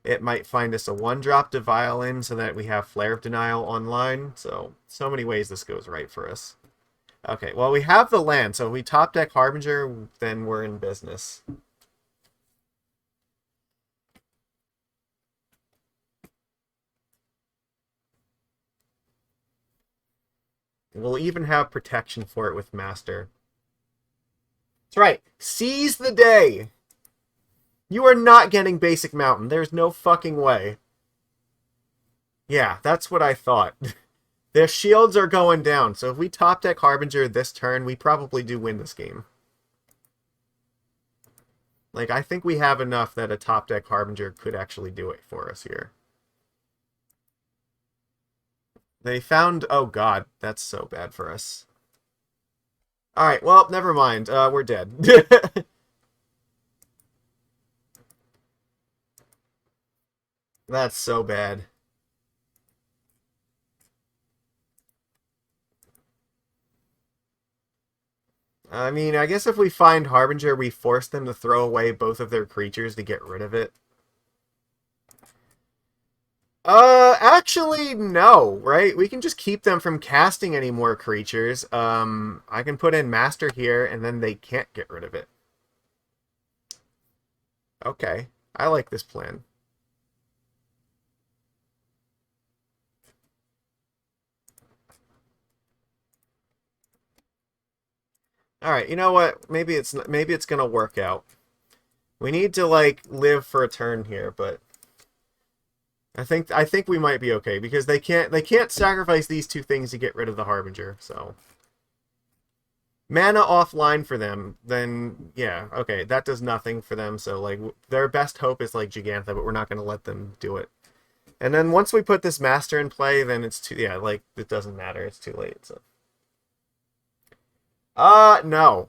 It might find us a 1-drop to Vial in so that we have Flare of Denial online. So many ways this goes right for us. Okay, well, we have the land, so if we top deck Harbinger, then we're in business. We'll even have protection for it with Master. That's right. Seize the day! You are not getting Basic Mountain. There's no fucking way. Yeah, that's what I thought. Their shields are going down, so if we top deck Harbinger this turn, we probably do win this game. Like, I think we have enough that a top deck Harbinger could actually do it for us here. They found... Oh, God. That's so bad for us. Alright, well, never mind. We're dead. That's so bad. I mean, I guess if we find Harbinger, we force them to throw away both of their creatures to get rid of it. Actually, no, right? We can just keep them from casting any more creatures. I can put in Master here, and then they can't get rid of it. Okay, I like this plan. Alright, you know what? Maybe it's gonna work out. We need to, like, live for a turn here, but... I think we might be okay because they can't sacrifice these 2 things to get rid of the Harbinger. So mana offline for them, then yeah, okay, that does nothing for them. So like their best hope is like Gigantha, but we're not going to let them do it. And then once we put this Master in play, then it's like it doesn't matter. It's too late. So no.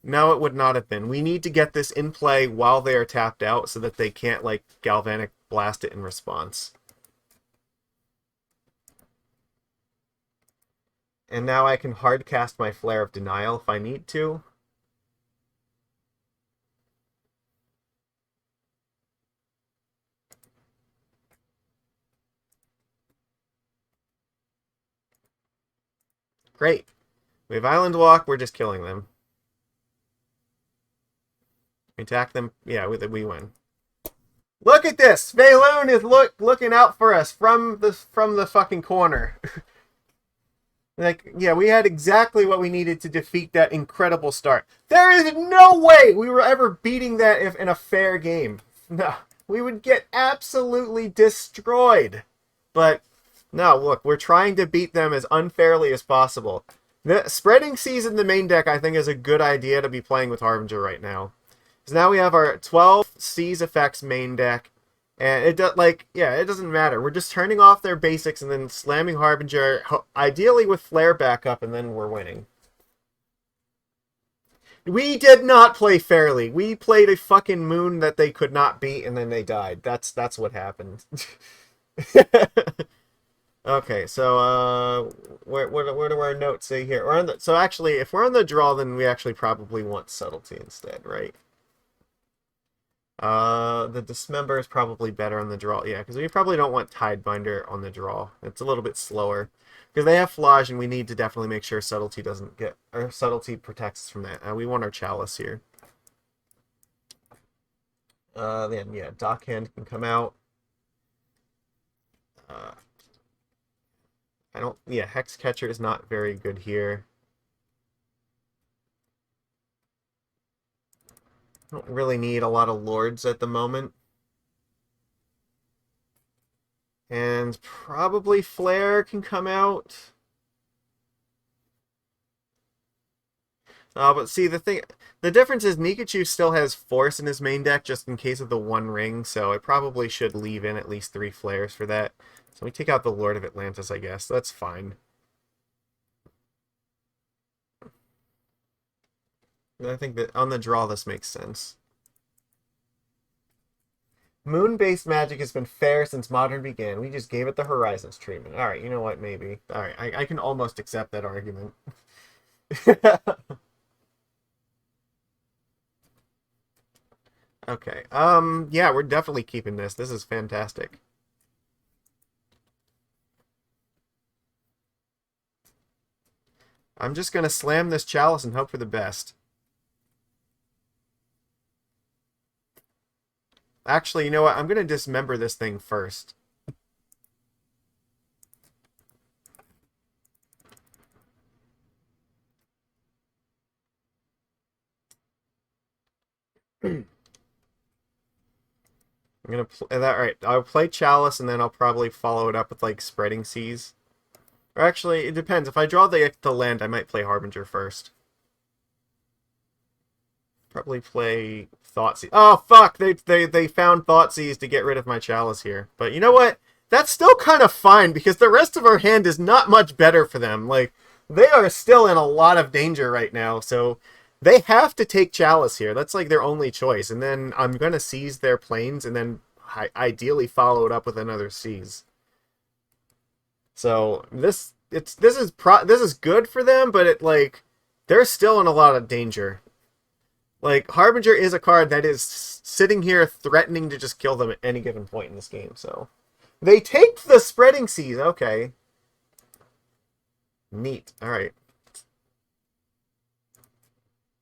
No, it would not have been. We need to get this in play while they are tapped out so that they can't, like, Galvanic Blast it in response. And now I can hard cast my Flare of Denial if I need to. Great. We have Island Walk, we're just killing them. We attack them, yeah, we win. Look at this! Svaloon is looking out for us from the fucking corner. Like, yeah, we had exactly what we needed to defeat that incredible start. There is no way we were ever beating that if in a fair game. No, we would get absolutely destroyed. But, no, look, we're trying to beat them as unfairly as possible. The spreading seas in the main deck, I think, is a good idea to be playing with Harbinger right now. Because now we have our 12 seas effects main deck, and it does it doesn't matter. We're just turning off their basics and then slamming Harbinger, ideally with flare backup, and then we're winning. We did not play fairly. We played a fucking moon that they could not beat, and then they died. That's what happened. Okay, so where do our notes say here? We're on the, so actually, if we're on the draw, then we actually probably want Subtlety instead, right? The Dismember is probably better on the draw, yeah, because we probably don't want Tidebinder on the draw. It's a little bit slower. Because they have Flage, and we need to definitely make sure Subtlety doesn't get... Or Subtlety protects us from that. We want our Chalice here. Then, yeah, Dockhand can come out. I don't... Yeah, Hexcatcher is not very good here. Don't really need a lot of Lords at the moment. And probably Flare can come out. But see, the difference is Nikachu still has Force in his main deck just in case of the One Ring, so I probably should leave in at least 3 Flares for that. So we take out the Lord of Atlantis, I guess. That's fine. I think that on the draw this makes sense. Moon-based magic has been fair since Modern began. We just gave it the Horizons treatment. Alright, you know what, maybe. Alright, I can almost accept that argument. Okay, yeah, we're definitely keeping this. This is fantastic. I'm just gonna slam this Chalice and hope for the best. Actually, you know what? I'm gonna dismember this thing first. I'm gonna alright, I'll play Chalice and then I'll probably follow it up with like Spreading Seas. Or actually, it depends. If I draw the land, I might play Harbinger first. Probably play Thoughtseize. Oh fuck! They found Thoughtseize to get rid of my Chalice here. But you know what? That's still kind of fine because the rest of our hand is not much better for them. Like they are still in a lot of danger right now, so they have to take Chalice here. That's like their only choice. And then I'm gonna seize their planes and then ideally follow it up with another seize. So this is good for them, but it like they're still in a lot of danger. Like, Harbinger is a card that is sitting here threatening to just kill them at any given point in this game, so... They take the Spreading Seas, okay. Neat, alright.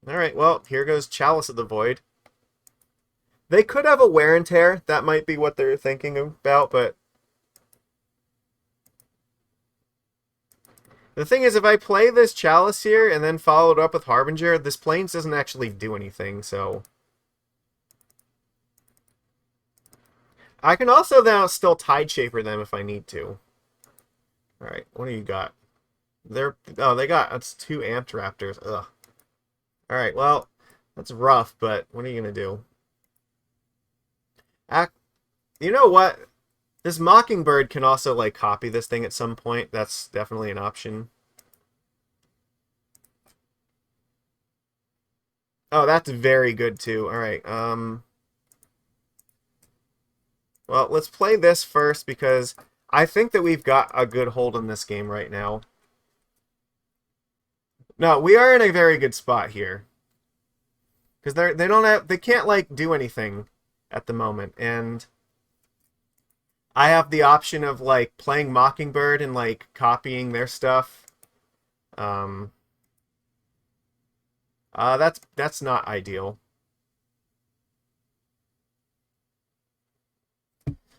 Alright, well, here goes Chalice of the Void. They could have a Wear and Tear, that might be what they're thinking about, but... The thing is, if I play this Chalice here and then follow it up with Harbinger, this Plains doesn't actually do anything, so... I can also now still Tideshaper them if I need to. Alright, what do you got? They got, that's 2 Amped Raptors, ugh. Alright, well, that's rough, but what are you gonna do? You know what? This Mockingbird can also, like, copy this thing at some point. That's definitely an option. Oh, that's very good, too. Alright, well, let's play this first, because I think that we've got a good hold on this game right now. No, we are in a very good spot here. Because they can't, like, do anything at the moment, and... I have the option of, like, playing Mockingbird and, like, copying their stuff. That's not ideal.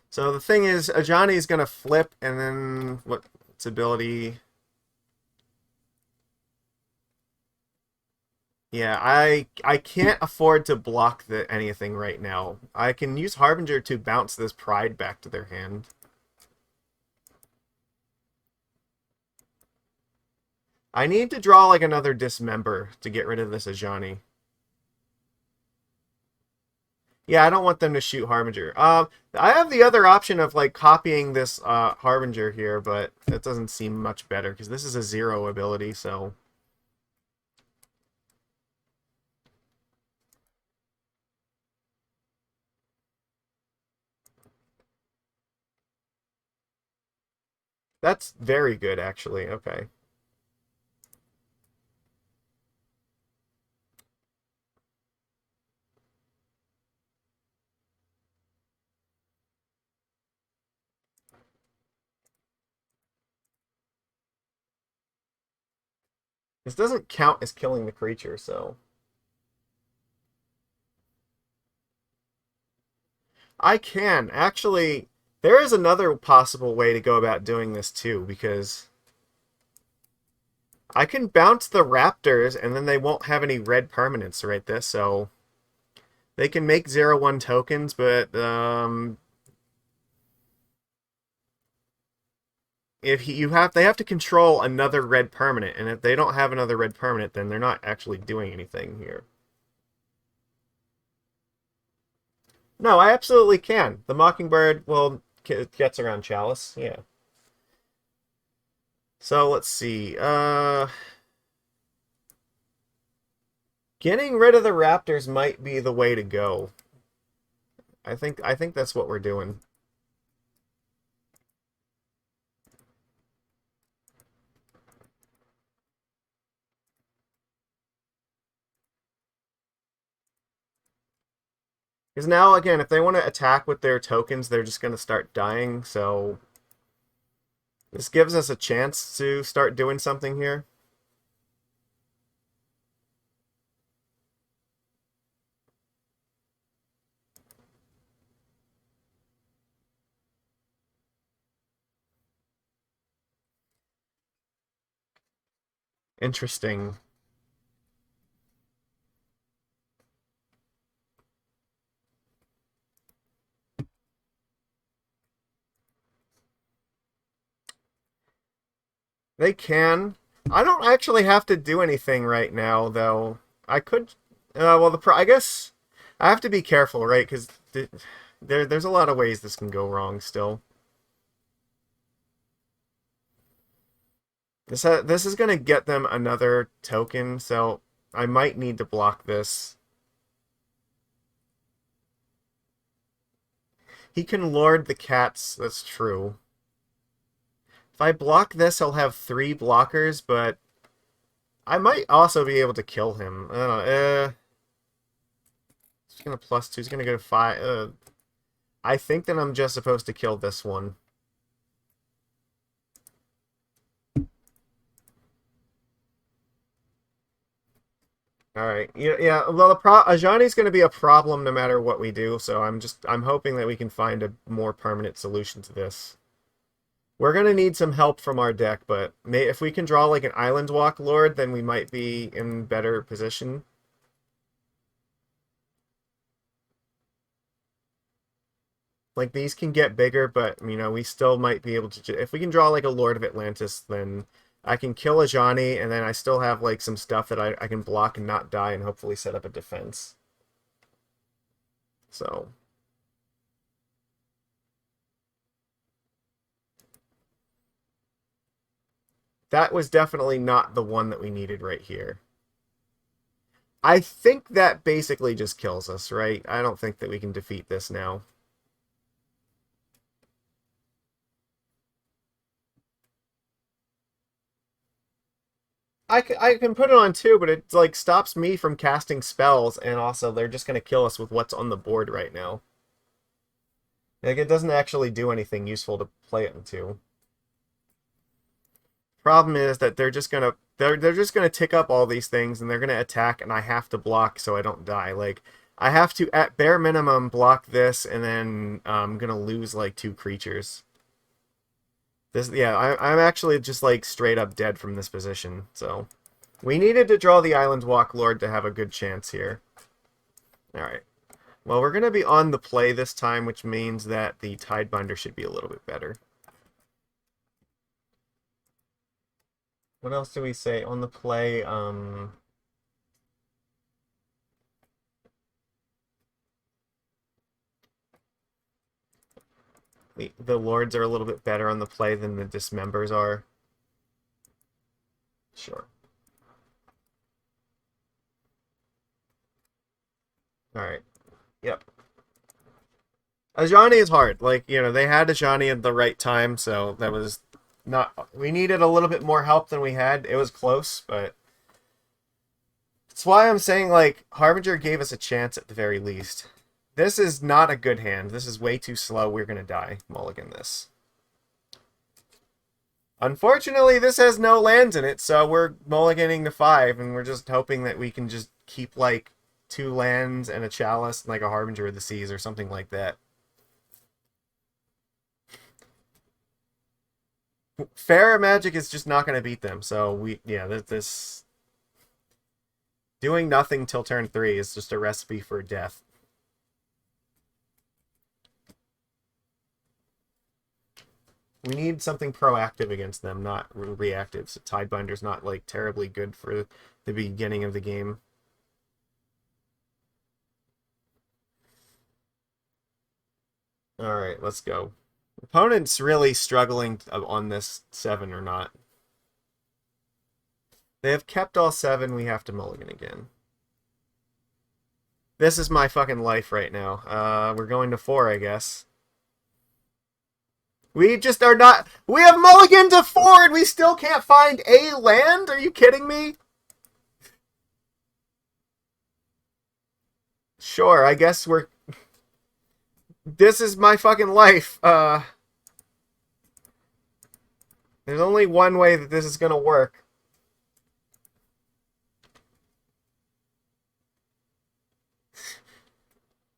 So the thing is, Ajani's gonna flip, and then, what's ability? Yeah, I can't afford to block anything right now. I can use Harbinger to bounce this Pride back to their hand. I need to draw like another Dismember to get rid of this Ajani. Yeah, I don't want them to shoot Harbinger. I have the other option of like copying this Harbinger here, but it doesn't seem much better because this is a 0 ability, so. That's very good, actually. Okay. This doesn't count as killing the creature, so. I can. Actually, there is another possible way to go about doing this too, because I can bounce the Raptors and then they won't have any red permanents right there, so they can make 0/1 tokens, but if they have to control another red permanent, and if they don't have another red permanent, then they're not actually doing anything here. No, I absolutely can. The Mockingbird, well, gets around Chalice, yeah. So let's see. Getting rid of the Raptors might be the way to go. I think that's what we're doing. Because now, again, if they want to attack with their tokens, they're just going to start dying, so this gives us a chance to start doing something here. Interesting. They can. I don't actually have to do anything right now, though. I could. Well, I guess I have to be careful, right? Because there's a lot of ways this can go wrong still. This is gonna get them another token, so I might need to block this. He can lord the cats. That's true. If I block this, he'll have 3 blockers, but I might also be able to kill him. I don't know. He's gonna +2. He's gonna go to 5. I think that I'm just supposed to kill this one. All right. Yeah. Well, Ajani's going to be a problem no matter what we do. So I'm hoping that we can find a more permanent solution to this. We're going to need some help from our deck, but if we can draw like an Island Walk Lord, then we might be in better position. Like these can get bigger, but we still might be able to. If we can draw like a Lord of Atlantis, then I can kill Ajani, and then I still have like some stuff that I can block and not die, and hopefully set up a defense. So that was definitely not the one that we needed right here. I think that basically just kills us, right? I don't think that we can defeat this now. I can put it on 2, but it like stops me from casting spells, and also they're just going to kill us with what's on the board right now. Like it doesn't actually do anything useful to play it in 2. Problem is that they're just gonna tick up all these things, and they're gonna attack, and I have to block so I don't die. Like I have to at bare minimum block this, and then I'm gonna lose like 2 creatures. I'm actually just like straight up dead from this position. So we needed to draw the Island Walk Lord to have a good chance here. All right. Well, we're gonna be on the play this time, which means that the Tidebinder should be a little bit better. What else do we say on the play? The lords are a little bit better on the play than the dismembers are. Sure. All right. Yep. Ajani is hard. Like, you know, they had Ajani at the right time, so that was not. We needed a little bit more help than we had. It was close, but that's why I'm saying, like, Harbinger gave us a chance at the very least. This is not a good hand. This is way too slow. We're going to die. Mulligan this. Unfortunately, this has no lands in it, so we're mulliganing to 5, and we're just hoping that we can just keep, like, 2 lands and a Chalice and, like, a Harbinger of the Seas or something like that. Fair Magic is just not going to beat them, so this doing nothing till turn 3 is just a recipe for death. We need something proactive against them, not reactive. So Tidebinder's not, like, terribly good for the beginning of the game. Alright, let's go. Opponent's really struggling on this 7 or not. They have kept all 7, we have to mulligan again. This is my fucking life right now. We're going to 4, I guess. We just are not... We have mulligan to 4 and we still can't find a land? Are you kidding me? Sure, I guess we're... This is my fucking life. There's only one way that this is gonna work.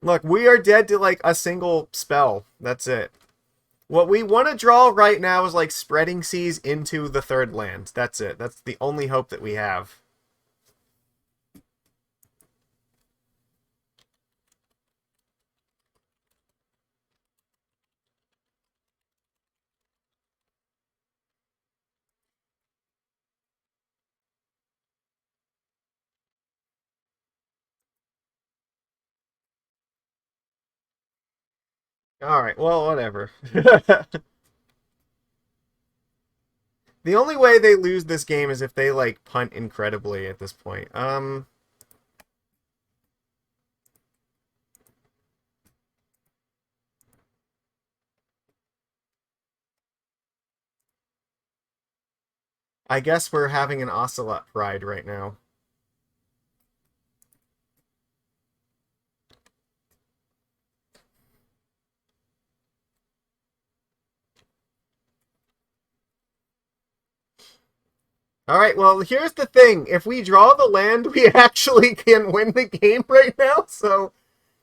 Look, we are dead to, like, a single spell. That's it. What we want to draw right now is, like, Spreading Seas into the 3rd land. That's it. That's the only hope that we have. Alright, well, whatever. The only way they lose this game is if they, like, punt incredibly at this point. I guess we're having an Ocelot ride right now. Alright, well, here's the thing. If we draw the land, we actually can win the game right now, so...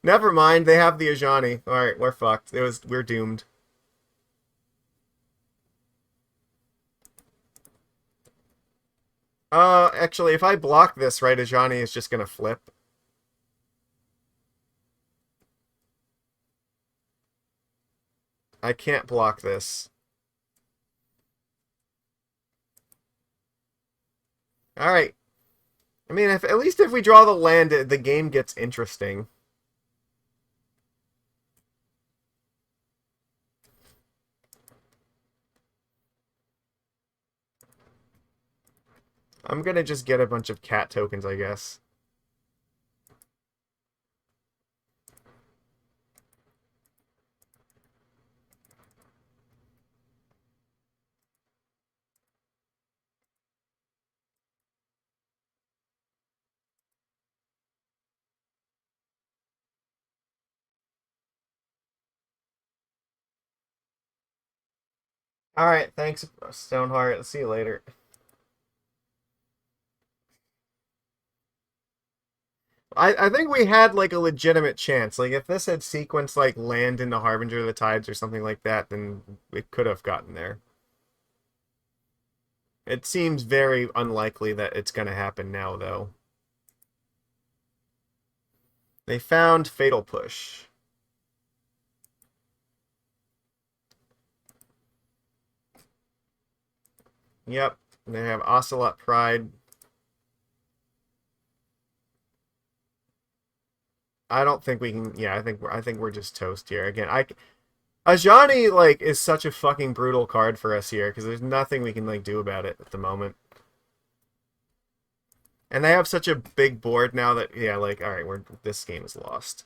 Never mind, they have the Ajani. Alright, we're fucked. We're doomed. Actually, if I block this, right, Ajani is just gonna flip. I can't block this. Alright. I mean, at least if we draw the land, the game gets interesting. I'm gonna just get a bunch of cat tokens, I guess. Alright, thanks, Stoneheart. See you later. I think we had, like, a legitimate chance. Like, if this had sequenced, like, land into Harbinger of the Tides or something like that, then it could have gotten there. It seems very unlikely that it's going to happen now, though. They found Fatal Push. Yep. They have Ocelot Pride. I don't think we can. Yeah, I think we're just toast here. Again, Ajani like is such a fucking brutal card for us here because there's nothing we can like do about it at the moment. And they have such a big board now that yeah, like all right, this game is lost.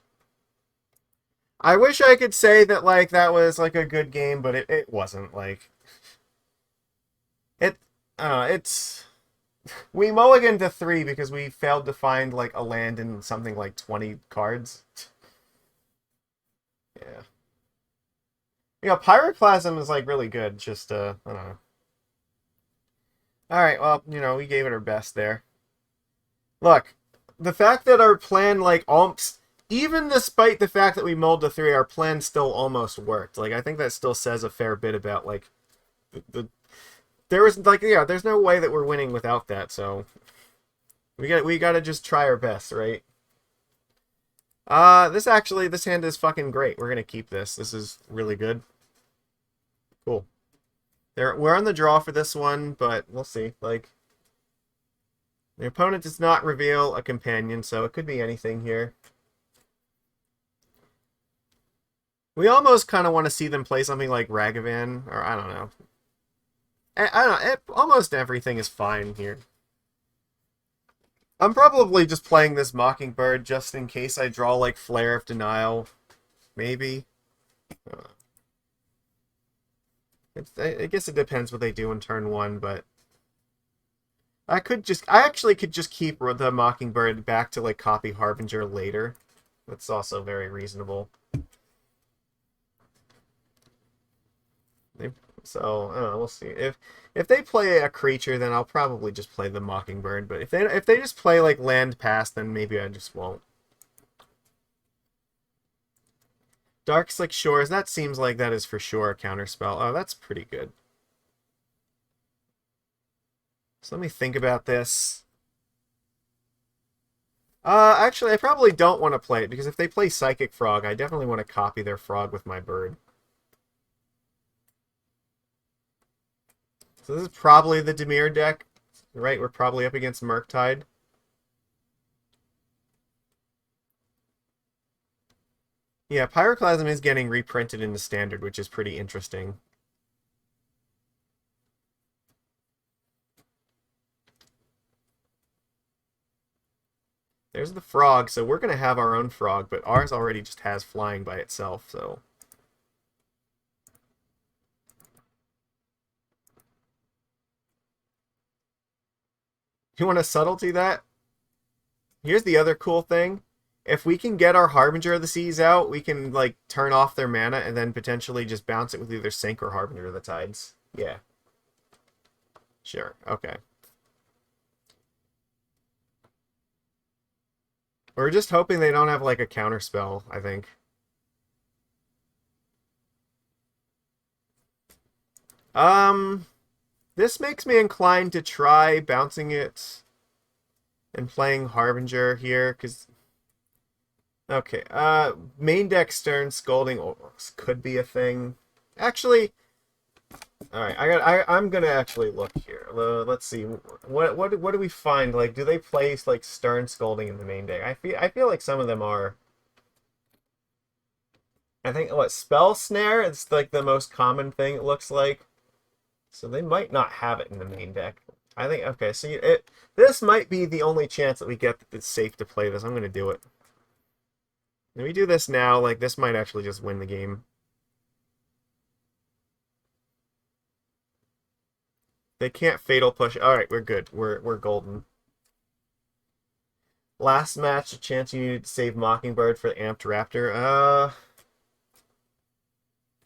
I wish I could say that like that was like a good game, but it wasn't. Like it it's we mulliganed to 3 because we failed to find like a land in something like 20 cards. Yeah. Yeah, Pyroclasm is like really good, just I don't know. Alright, well, you know, we gave it our best there. Look, the fact that our plan like even despite the fact that we mulled to 3, our plan still almost worked. Like I think that still says a fair bit about like there was like yeah, there's no way that we're winning without that, so we got to just try our best, right? This hand is fucking great. We're going to keep this. This is really good. Cool. We're on the draw for this one, but we'll see. Like the opponent does not reveal a companion, so it could be anything here. We almost kind of want to see them play something like Ragavan, or I don't know. I don't know. Almost everything is fine here. I'm probably just playing this Mockingbird just in case I draw like Flare of Denial. Maybe. I guess it depends what they do in turn 1, but I actually could just keep the Mockingbird back to like copy Harbinger later. That's also very reasonable. So, I don't know, we'll see. If they play a creature, then I'll probably just play the Mockingbird. But if they just play like land pass, then maybe I just won't. Darkslick Shores, that seems like that is for sure a counterspell. Oh, that's pretty good. So let me think about this. Actually, I probably don't want to play it, because if they play Psychic Frog, I definitely want to copy their frog with my bird. So this is probably the Dimir deck, right? We're probably up against Murktide. Yeah, Pyroclasm is getting reprinted into Standard, which is pretty interesting. There's the frog, so we're going to have our own frog, but ours already just has flying by itself, so... You want to subtlety that? Here's the other cool thing. If we can get our Harbinger of the Seas out, we can, like, turn off their mana and then potentially just bounce it with either Sync or Harbinger of the Tides. Yeah. Sure, okay. We're just hoping they don't have, like, a counterspell, I think. This makes me inclined to try bouncing it and playing Harbinger here, because... Okay, main deck Stern Scolding could be a thing. Actually, alright, I'm gonna actually look here. Let's see, what do we find? Like, do they play like Stern Scolding in the main deck? I feel like some of them are. I think Spell Snare is like the most common thing, it looks like. So they might not have it in the main deck. I think okay, so this might be the only chance that we get that it's safe to play this. I'm gonna do it. If we do this now, like, this might actually just win the game. They can't Fatal Push. Alright, we're good. We're golden. Last match, a chance you needed to save Mockingbird for the Amped Raptor.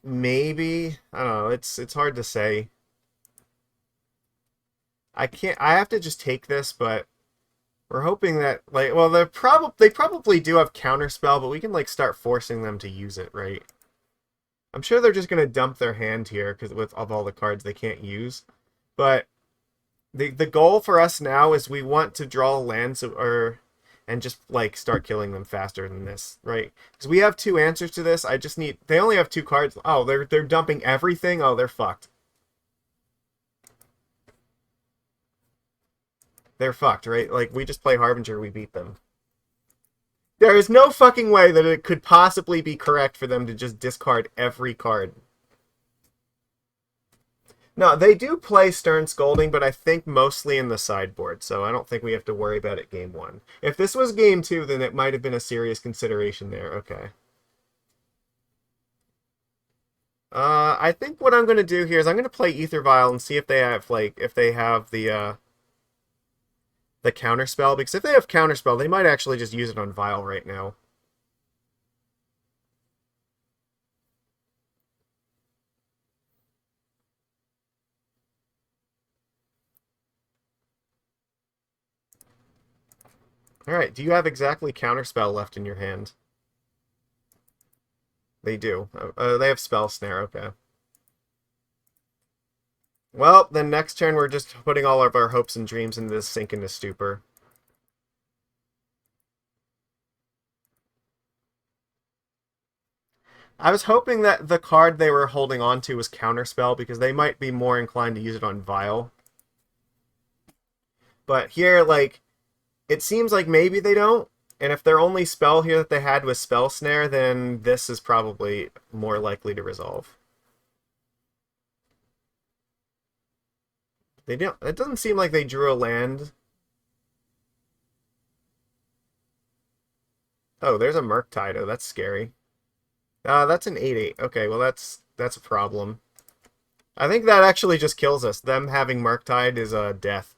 Maybe. I don't know. It's hard to say. I have to just take this, but we're hoping that, like, well, they probably do have Counterspell, but we can, like, start forcing them to use it, right? I'm sure they're just going to dump their hand here because of all the cards they can't use. But the goal for us now is we want to draw lands and just, like, start killing them faster than this, right? Because we have 2 answers to this. I just need... They only have 2 cards. Oh, they're dumping everything? Oh, they're fucked. they're fucked, right? Like, we just play Harbinger, we beat them. There is no fucking way that it could possibly be correct for them to just discard every card. No, they do play Stern Scolding, but I think mostly in the sideboard, so I don't think we have to worry about it game 1. If this was game 2, then it might have been a serious consideration there. Okay. I think what I'm going to do here is I'm going to play Aether Vial and see if they have, like, if they have the Counterspell, because if they have Counterspell, they might actually just use it on Vial right now. Alright, do you have exactly Counterspell left in your hand? They do. They have Spell Snare, okay. Well, then next turn we're just putting all of our hopes and dreams into this Sink into Stupor. I was hoping that the card they were holding on to was Counterspell, because they might be more inclined to use it on Vial. But here, like, it seems like maybe they don't. And if their only spell here that they had was Spell Snare, then this is probably more likely to resolve. They don't. It doesn't seem like they drew a land. Oh, there's a Murktide. Oh, that's scary. That's an 8/8. Okay, well that's a problem. I think that actually just kills us. Them having Murktide is a death.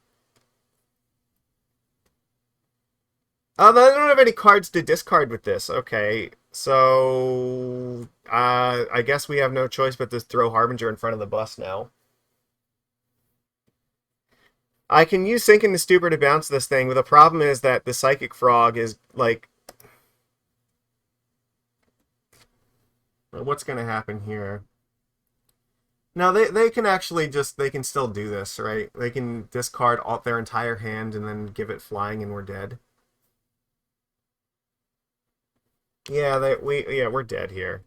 I don't have any cards to discard with this. Okay, so I guess we have no choice but to throw Harbinger in front of the bus now. I can use Sink into Stupor to bounce this thing, but the problem is that the Psychic Frog is, like... What's going to happen here? No, they can actually just... They can still do this, right? They can discard all, their entire hand and then give it flying and we're dead. Yeah, we're dead here.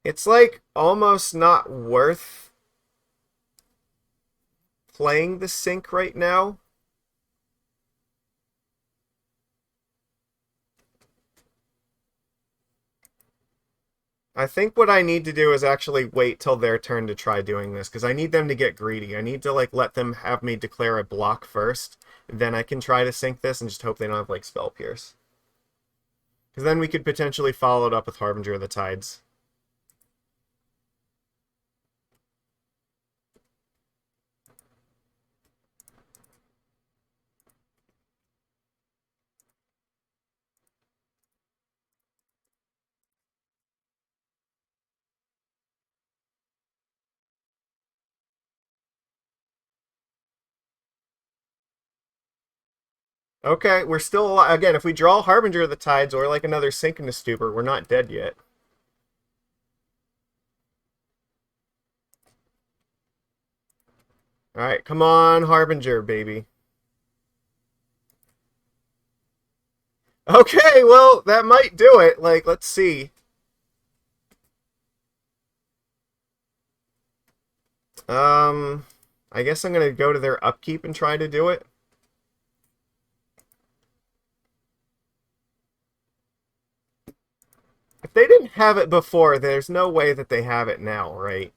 It's like almost not worth playing the Sink right now. I think what I need to do is actually wait till their turn to try doing this, because I need them to get greedy. I need to, like, let them have me declare a block first, then I can try to Sink this and just hope they don't have, like, Spell Pierce. Because then we could potentially follow it up with Harbinger of the Tides. Okay, we're still alive. Again, if we draw Harbinger of the Tides or, like, another Sink into Stupor, we're not dead yet. Alright, come on, Harbinger, baby. Okay, well, that might do it. Like, let's see. I guess I'm gonna go to their upkeep and try to do it. If they didn't have it before, there's no way that they have it now, right?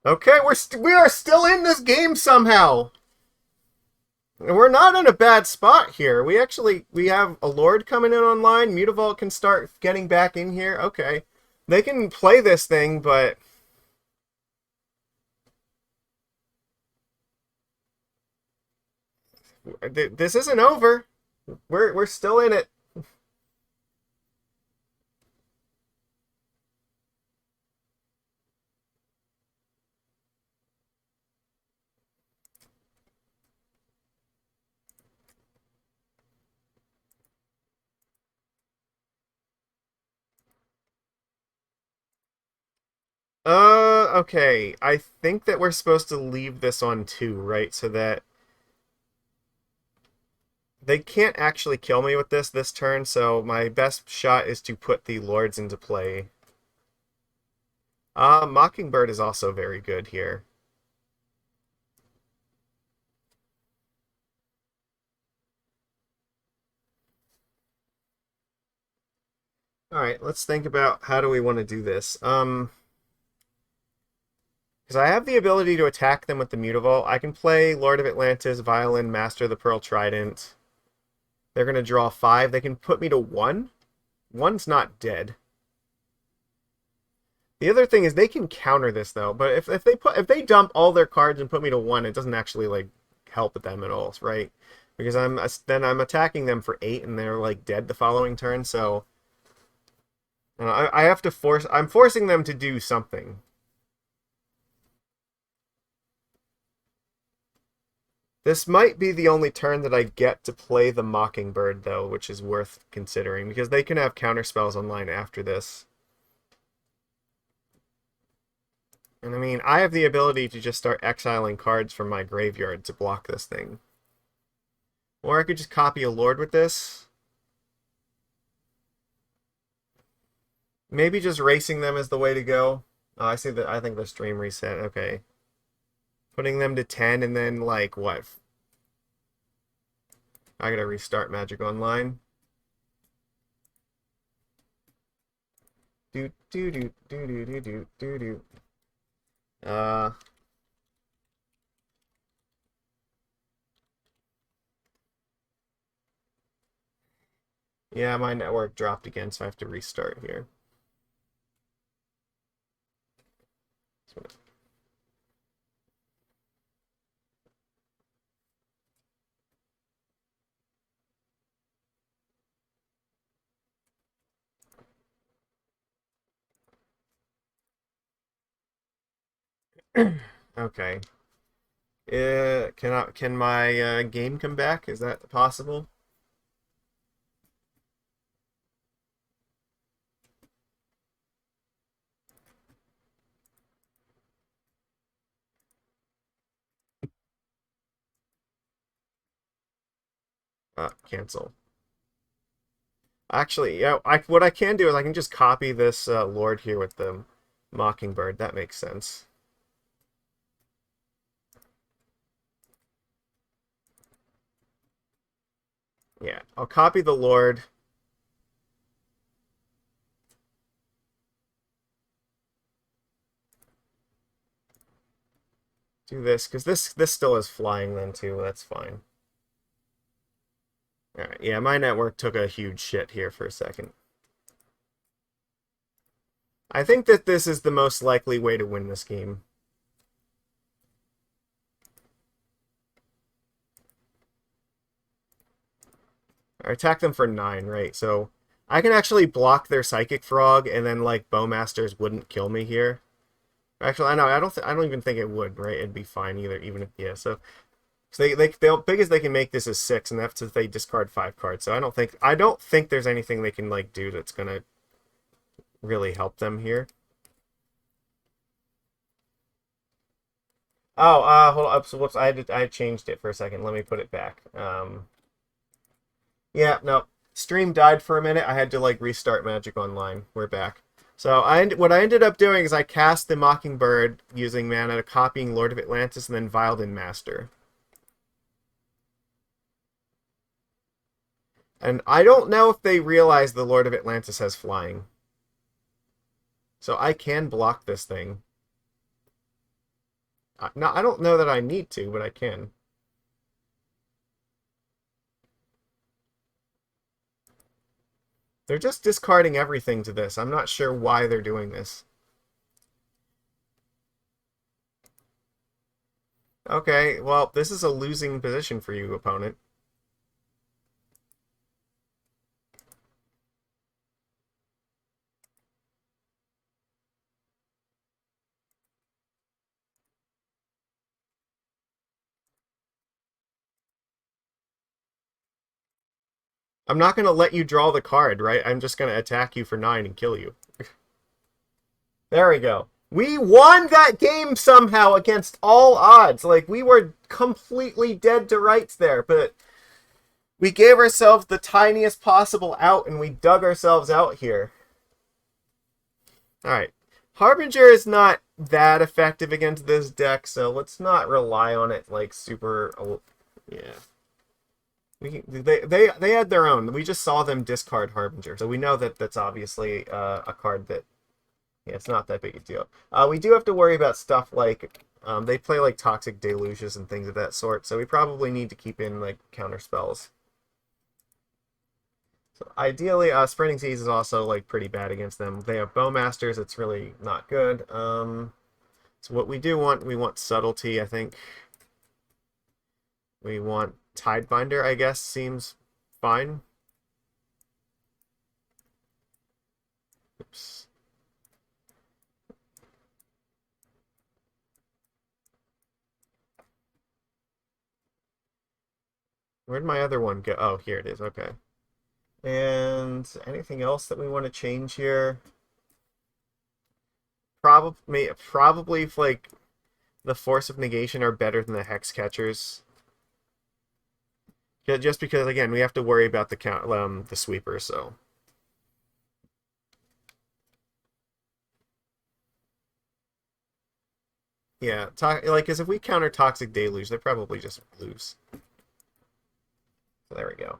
Okay, we are still in this game somehow. We're not in a bad spot here. We have a Lord coming in online. Mutavault can start getting back in here. Okay. They can play this thing, but this isn't over. We're still in it. Okay. I think that we're supposed to leave this on 2, right? So that they can't actually kill me with this turn, so my best shot is to put the lords into play. Mockingbird is also very good here. Alright, let's think about how do we want to do this. Because I have the ability to attack them with the Mutavault. I can play Lord of Atlantis, Violin, Master of the Pearl Trident. They're going to draw 5. They can put me to 1. 1's not dead. The other thing is they can counter this though, but if they dump all their cards and put me to 1, it doesn't actually like help them at all, right? Because I'm attacking them for 8 and they're like dead the following turn, so I have to I'm forcing them to do something. This might be the only turn that I get to play the Mockingbird, though, which is worth considering, because they can have counter spells online after this. And I mean, I have the ability to just start exiling cards from my graveyard to block this thing. Or I could just copy a Lord with this. Maybe just racing them is the way to go. Oh, I see that. I think the stream reset. Okay. Putting them to 10 and then, like, what? I gotta restart Magic Online. Do do do do do do do do do. Uh. Yeah, my network dropped again, so I have to restart here. Okay. Can my game come back? Is that possible? Cancel. Actually, yeah. What I can do is I can just copy this Lord here with the Mockingbird. That makes sense. Yeah, I'll copy the Lord. Do this because this still is flying then too. That's fine. All right. Yeah, my network took a huge shit here for a second. I think that this is the most likely way to win this game. I attack them for 9, right? So I can actually block their Psychic Frog, and then like Bowmasters wouldn't kill me here. Actually, I know I don't even think it would, right? It'd be fine either, even if yeah. So they'll biggest they can make this is 6, and that's if they discard 5 cards. So I don't think there's anything they can like do that's gonna really help them here. Oh, hold up. So whoops, I changed it for a second. Let me put it back. Yeah, no. Stream died for a minute. I had to like restart Magic Online. We're back. So what I ended up doing is I cast the Mockingbird using mana, copying Lord of Atlantis, and then Viled Master. And I don't know if they realize the Lord of Atlantis has flying. So I can block this thing. No, I don't know that I need to, but I can. They're just discarding everything to this. I'm not sure why they're doing this. Okay, well, this is a losing position for you, opponent. I'm not going to let you draw the card, right? I'm just going to attack you for 9 and kill you. There we go. We won that game somehow against all odds. Like, we were completely dead to rights there, but we gave ourselves the tiniest possible out and we dug ourselves out here. Alright. Harbinger is not that effective against this deck, so let's not rely on it like super. Yeah. They had their own. We just saw them discard Harbinger, so we know that that's obviously a card that, yeah, it's not that big a deal. We do have to worry about stuff like they play like Toxic Deluges and things of that sort, so we probably need to keep in like counter spells. So ideally, Spreading Seas is also like pretty bad against them. They have Bowmasters. It's really not good. So what we do want, we want Subtlety, I think. We want Tidebinder, I guess, seems fine. Oops. Where'd my other one go? Oh, here it is. Okay. And anything else that we want to change here? Probably if, like, the Force of Negation are better than the Hexcatchers. Yeah, just because, again, we have to worry about the sweeper, so. Yeah, like, because if we counter Toxic Deluge, they probably just lose. So there we go.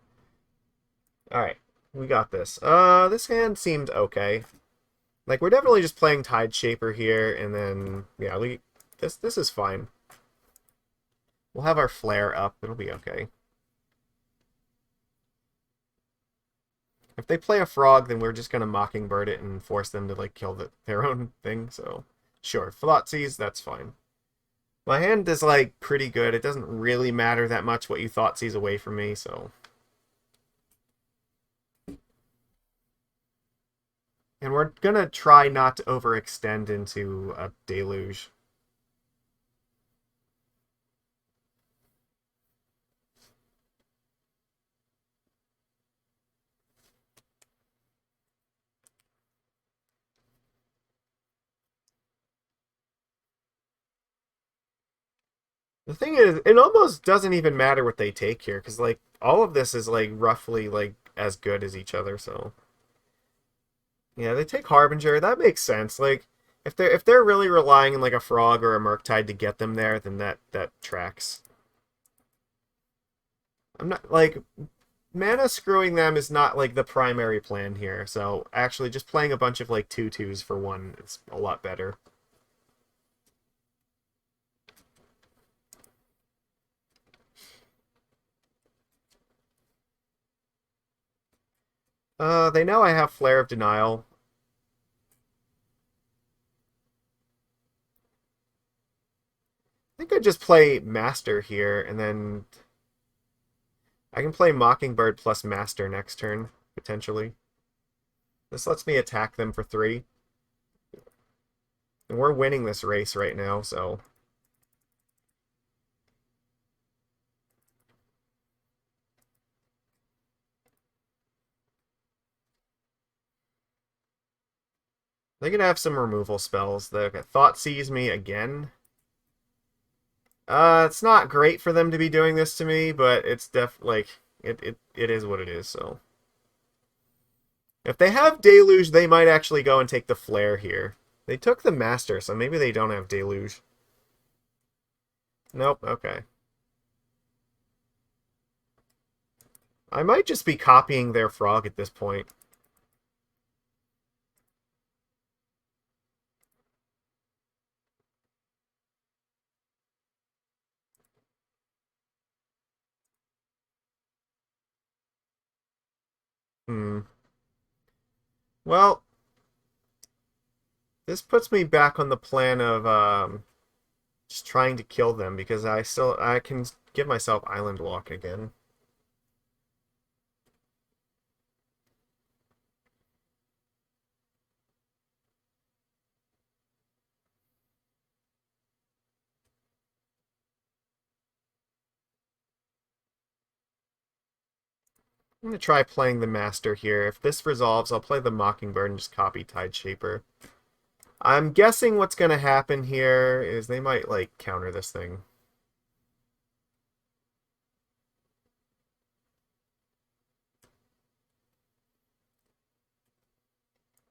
Alright, we got this. This hand seemed okay. Like, we're definitely just playing Tide Shaper here, and then, yeah, this is fine. We'll have our flare up. It'll be okay. If they play a frog, then we're just going to Mockingbird it and force them to, like, kill their own thing, so... Sure, Thoughtseize, that's fine. My hand is, like, pretty good. It doesn't really matter that much what you Thoughtseize away from me, so... And we're going to try not to overextend into a Deluge. The thing is, it almost doesn't even matter what they take here, because, like, all of this is, like, roughly, like, as good as each other, so... Yeah, they take Harbinger. That makes sense. Like, if they're really relying on, like, a Frog or a Murktide to get them there, then that tracks. I'm not, like... Mana screwing them is not, like, the primary plan here, so actually just playing a bunch of, like, 2/2s for one is a lot better. They know I have Flare of Denial. I think I just play Master here, and then I can play Mockingbird plus Master next turn, potentially. This lets me attack them for 3. And we're winning this race right now, so... They can have some removal spells. The Thoughtseize me again. It's not great for them to be doing this to me, but it's like it is what it is, so. If they have Deluge, they might actually go and take the Flare here. They took the Master, so maybe they don't have Deluge. Nope, okay. I might just be copying their Frog at this point. Hmm. Well, this puts me back on the plan of just trying to kill them because I can give myself Island Walk again. I'm going to try playing the Master here. If this resolves, I'll play the Mockingbird and just copy Tide Shaper. I'm guessing what's going to happen here is they might, like, counter this thing.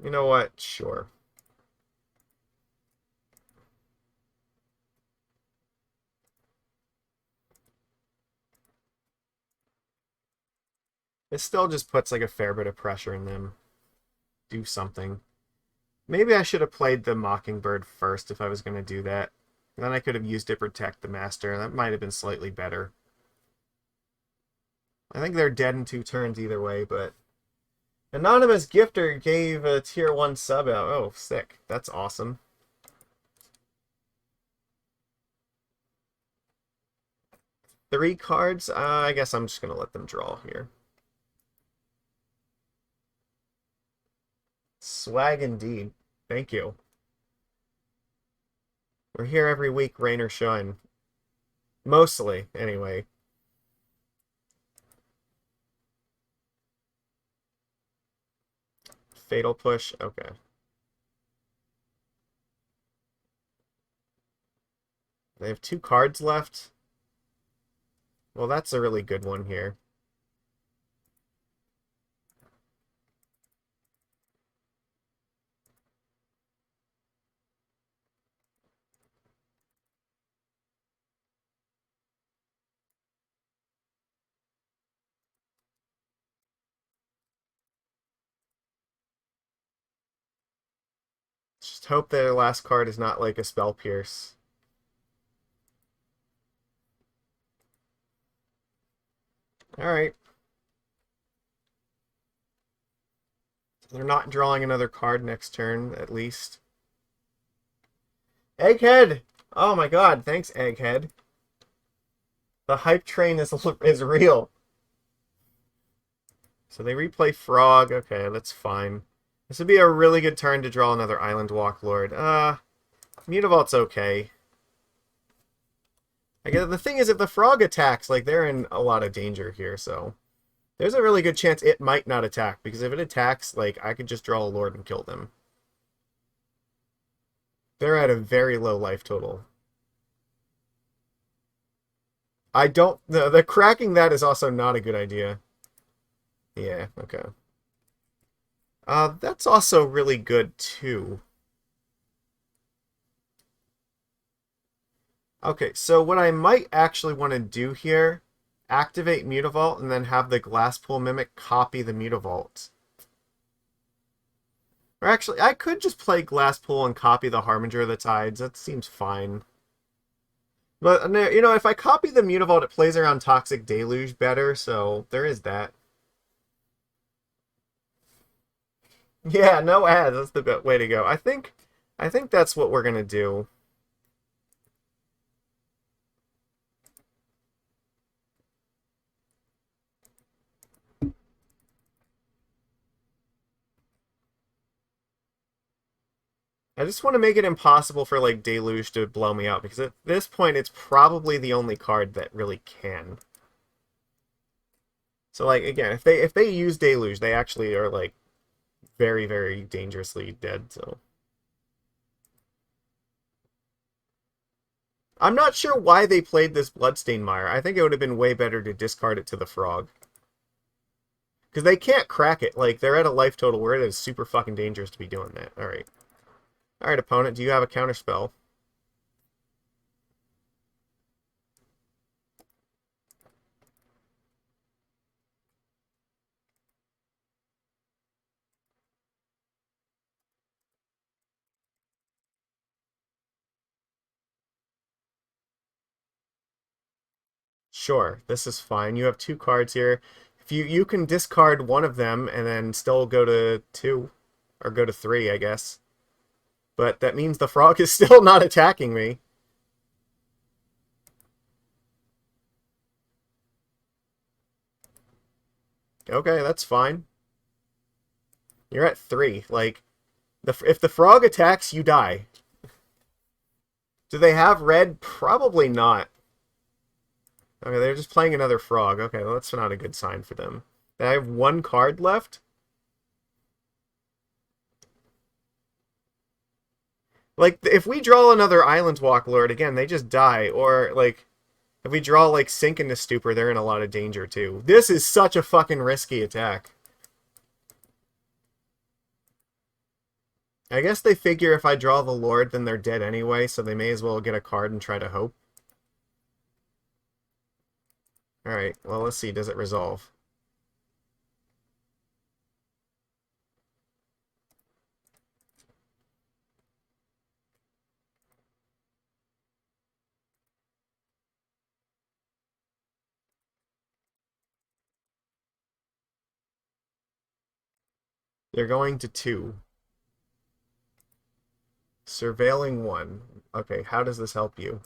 You know what? Sure. It still just puts, like, a fair bit of pressure in them. Do something. Maybe I should have played the Mockingbird first if I was going to do that. Then I could have used it to protect the Master. That might have been slightly better. I think they're dead in 2 turns either way, but... Anonymous Gifter gave a tier 1 sub out. Oh, sick. That's awesome. Three cards? I guess I'm just going to let them draw here. Swag indeed. Thank you. We're here every week, rain or shine. Mostly, anyway. Fatal Push? Okay. They have 2 cards left. Well, that's a really good one here. Just hope their last card is not like a Spell Pierce. Alright. They're not drawing another card next turn, at least. Egghead! Oh my god, thanks, Egghead. The hype train is real. So they replay Frog. Okay, that's fine. This would be a really good turn to draw another Island Walk Lord. Mutavault's okay. I guess the thing is, if the Frog attacks, like, they're in a lot of danger here, so... There's a really good chance it might not attack, because if it attacks, like, I could just draw a Lord and kill them. They're at a very low life total. I don't... The cracking that is also not a good idea. Yeah, okay. That's also really good, too. Okay, so what I might actually want to do here, activate Mutavault and then have the Glasspool Mimic copy the Mutavault. Or actually, I could just play Glasspool and copy the Harbinger of the Tides. That seems fine. But, you know, if I copy the Mutavault, it plays around Toxic Deluge better, so there is that. Yeah, no ads. That's the way to go. I think that's what we're going to do. I just want to make it impossible for, like, Deluge to blow me out, because at this point, it's probably the only card that really can. So, like, again, if they use Deluge, they actually are, like, very, very dangerously dead, so... I'm not sure why they played this Bloodstained Mire. I think it would have been way better to discard it to the Frog. Because they can't crack it. Like, they're at a life total where it is super fucking dangerous to be doing that. Alright. Alright, opponent, do you have a counterspell? Sure, this is fine. You have 2 cards here. If you can discard one of them and then still go to 2. Or go to 3, I guess. But that means the Frog is still not attacking me. Okay, that's fine. You're at 3. Like, if the Frog attacks, you die. Do they have red? Probably not. Okay, they're just playing another Frog. Okay, well, that's not a good sign for them. I have 1 card left. Like, if we draw another Island Walk Lord, again, they just die. Or, like, if we draw, like, Sink into Stupor, they're in a lot of danger, too. This is such a fucking risky attack. I guess they figure if I draw the Lord, then they're dead anyway, so they may as well get a card and try to hope. Alright, well, let's see. Does it resolve? They're going to 2. Surveilling 1. Okay, how does this help you?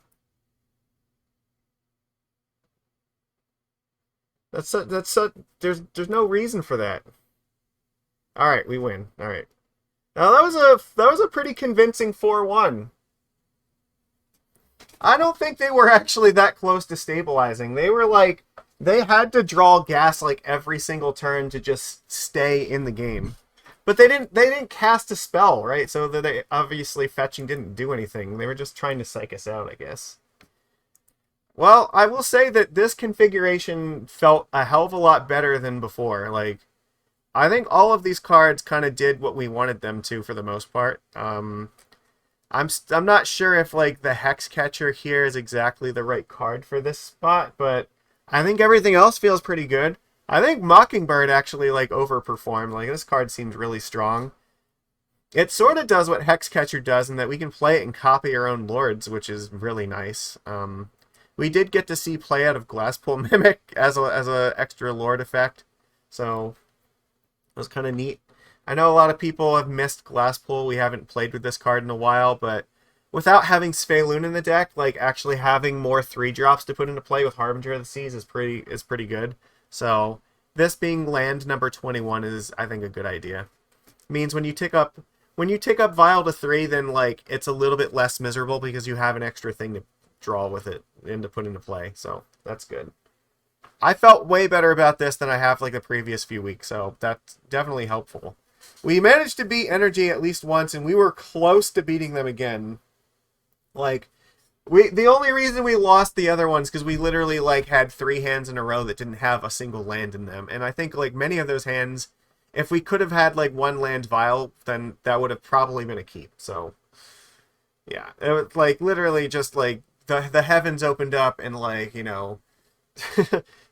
There's no reason for that. All right, we win. All right. Now that was a pretty convincing 4-1. I don't think they were actually that close to stabilizing. They were like they had to draw gas like every single turn to just stay in the game. But they didn't cast a spell, right? So they obviously fetching didn't do anything. They were just trying to psych us out, I guess. Well, I will say that this configuration felt a hell of a lot better than before. Like, I think all of these cards kind of did what we wanted them to for the most part. I'm not sure if like the Hexcatcher here is exactly the right card for this spot, but I think everything else feels pretty good. I think Mockingbird actually like overperformed. Like this card seems really strong. It sort of does what Hexcatcher does in that we can play it and copy our own lords, which is really nice. We did get to see play out of Glasspool Mimic as a extra lord effect, so it was kind of neat. I know a lot of people have missed Glasspool. We haven't played with this card in a while, but without having Sfeilun in the deck, like actually having more 3-drops to put into play with Harbinger of the Seas is pretty good. So this being land number 21 is, I think, a good idea. It means when you tick up Vial to 3, then like it's a little bit less miserable because you have an extra thing to draw with it and to put into play. So that's good. I felt way better about this than I have like the previous few weeks, so that's definitely helpful. We managed to beat Energy at least once, and we were close to beating them again. Like, the only reason we lost the other ones because we literally like had 3 hands in a row that didn't have a single land in them, and I think like many of those hands, if we could have had like 1 land Vial, then that would have probably been a keep. So yeah, it was like literally just like the heavens opened up and like, you know,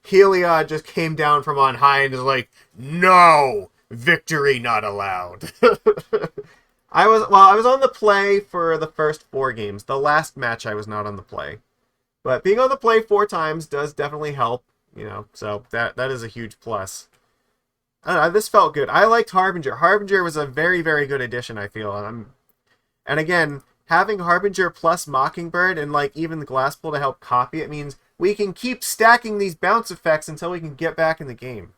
Heliod just came down from on high and is like, no, victory not allowed. I was on the play for the first 4 games. The last match I was not on the play. But being on the play 4 times does definitely help, you know, so that is a huge plus. I don't know, this felt good. I liked Harbinger. Harbinger was a very, very good addition, I feel. And again, having Harbinger plus Mockingbird and like even the Glasspool to help copy it means we can keep stacking these bounce effects until we can get back in the game.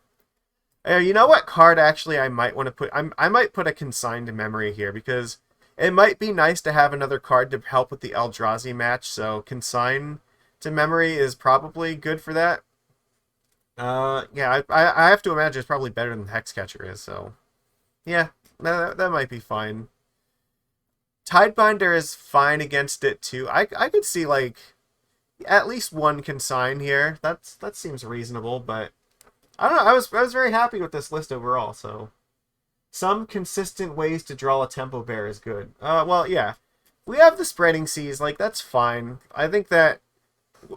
You know what card actually I might want to put? I might put a Consign to Memory here because it might be nice to have another card to help with the Eldrazi match. So Consign to Memory is probably good for that. Yeah, I have to imagine it's probably better than Hexcatcher is. So yeah, that might be fine. Tidebinder is fine against it too. I could see like at least 1 Consign here. That seems reasonable, but I don't know. I was very happy with this list overall. So some consistent ways to draw a Tempo Bear is good. Well, yeah, we have the Spreading Seas. Like that's fine. I think that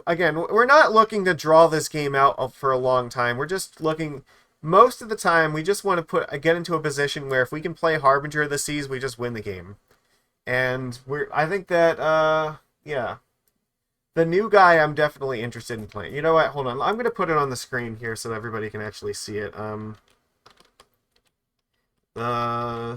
again, we're not looking to draw this game out for a long time. We're just looking. Most of the time, we just want to get into a position where if we can play Harbinger of the Seas, we just win the game. And I think that, yeah. The new guy I'm definitely interested in playing. You know what? Hold on. I'm going to put it on the screen here so that everybody can actually see it. Thus.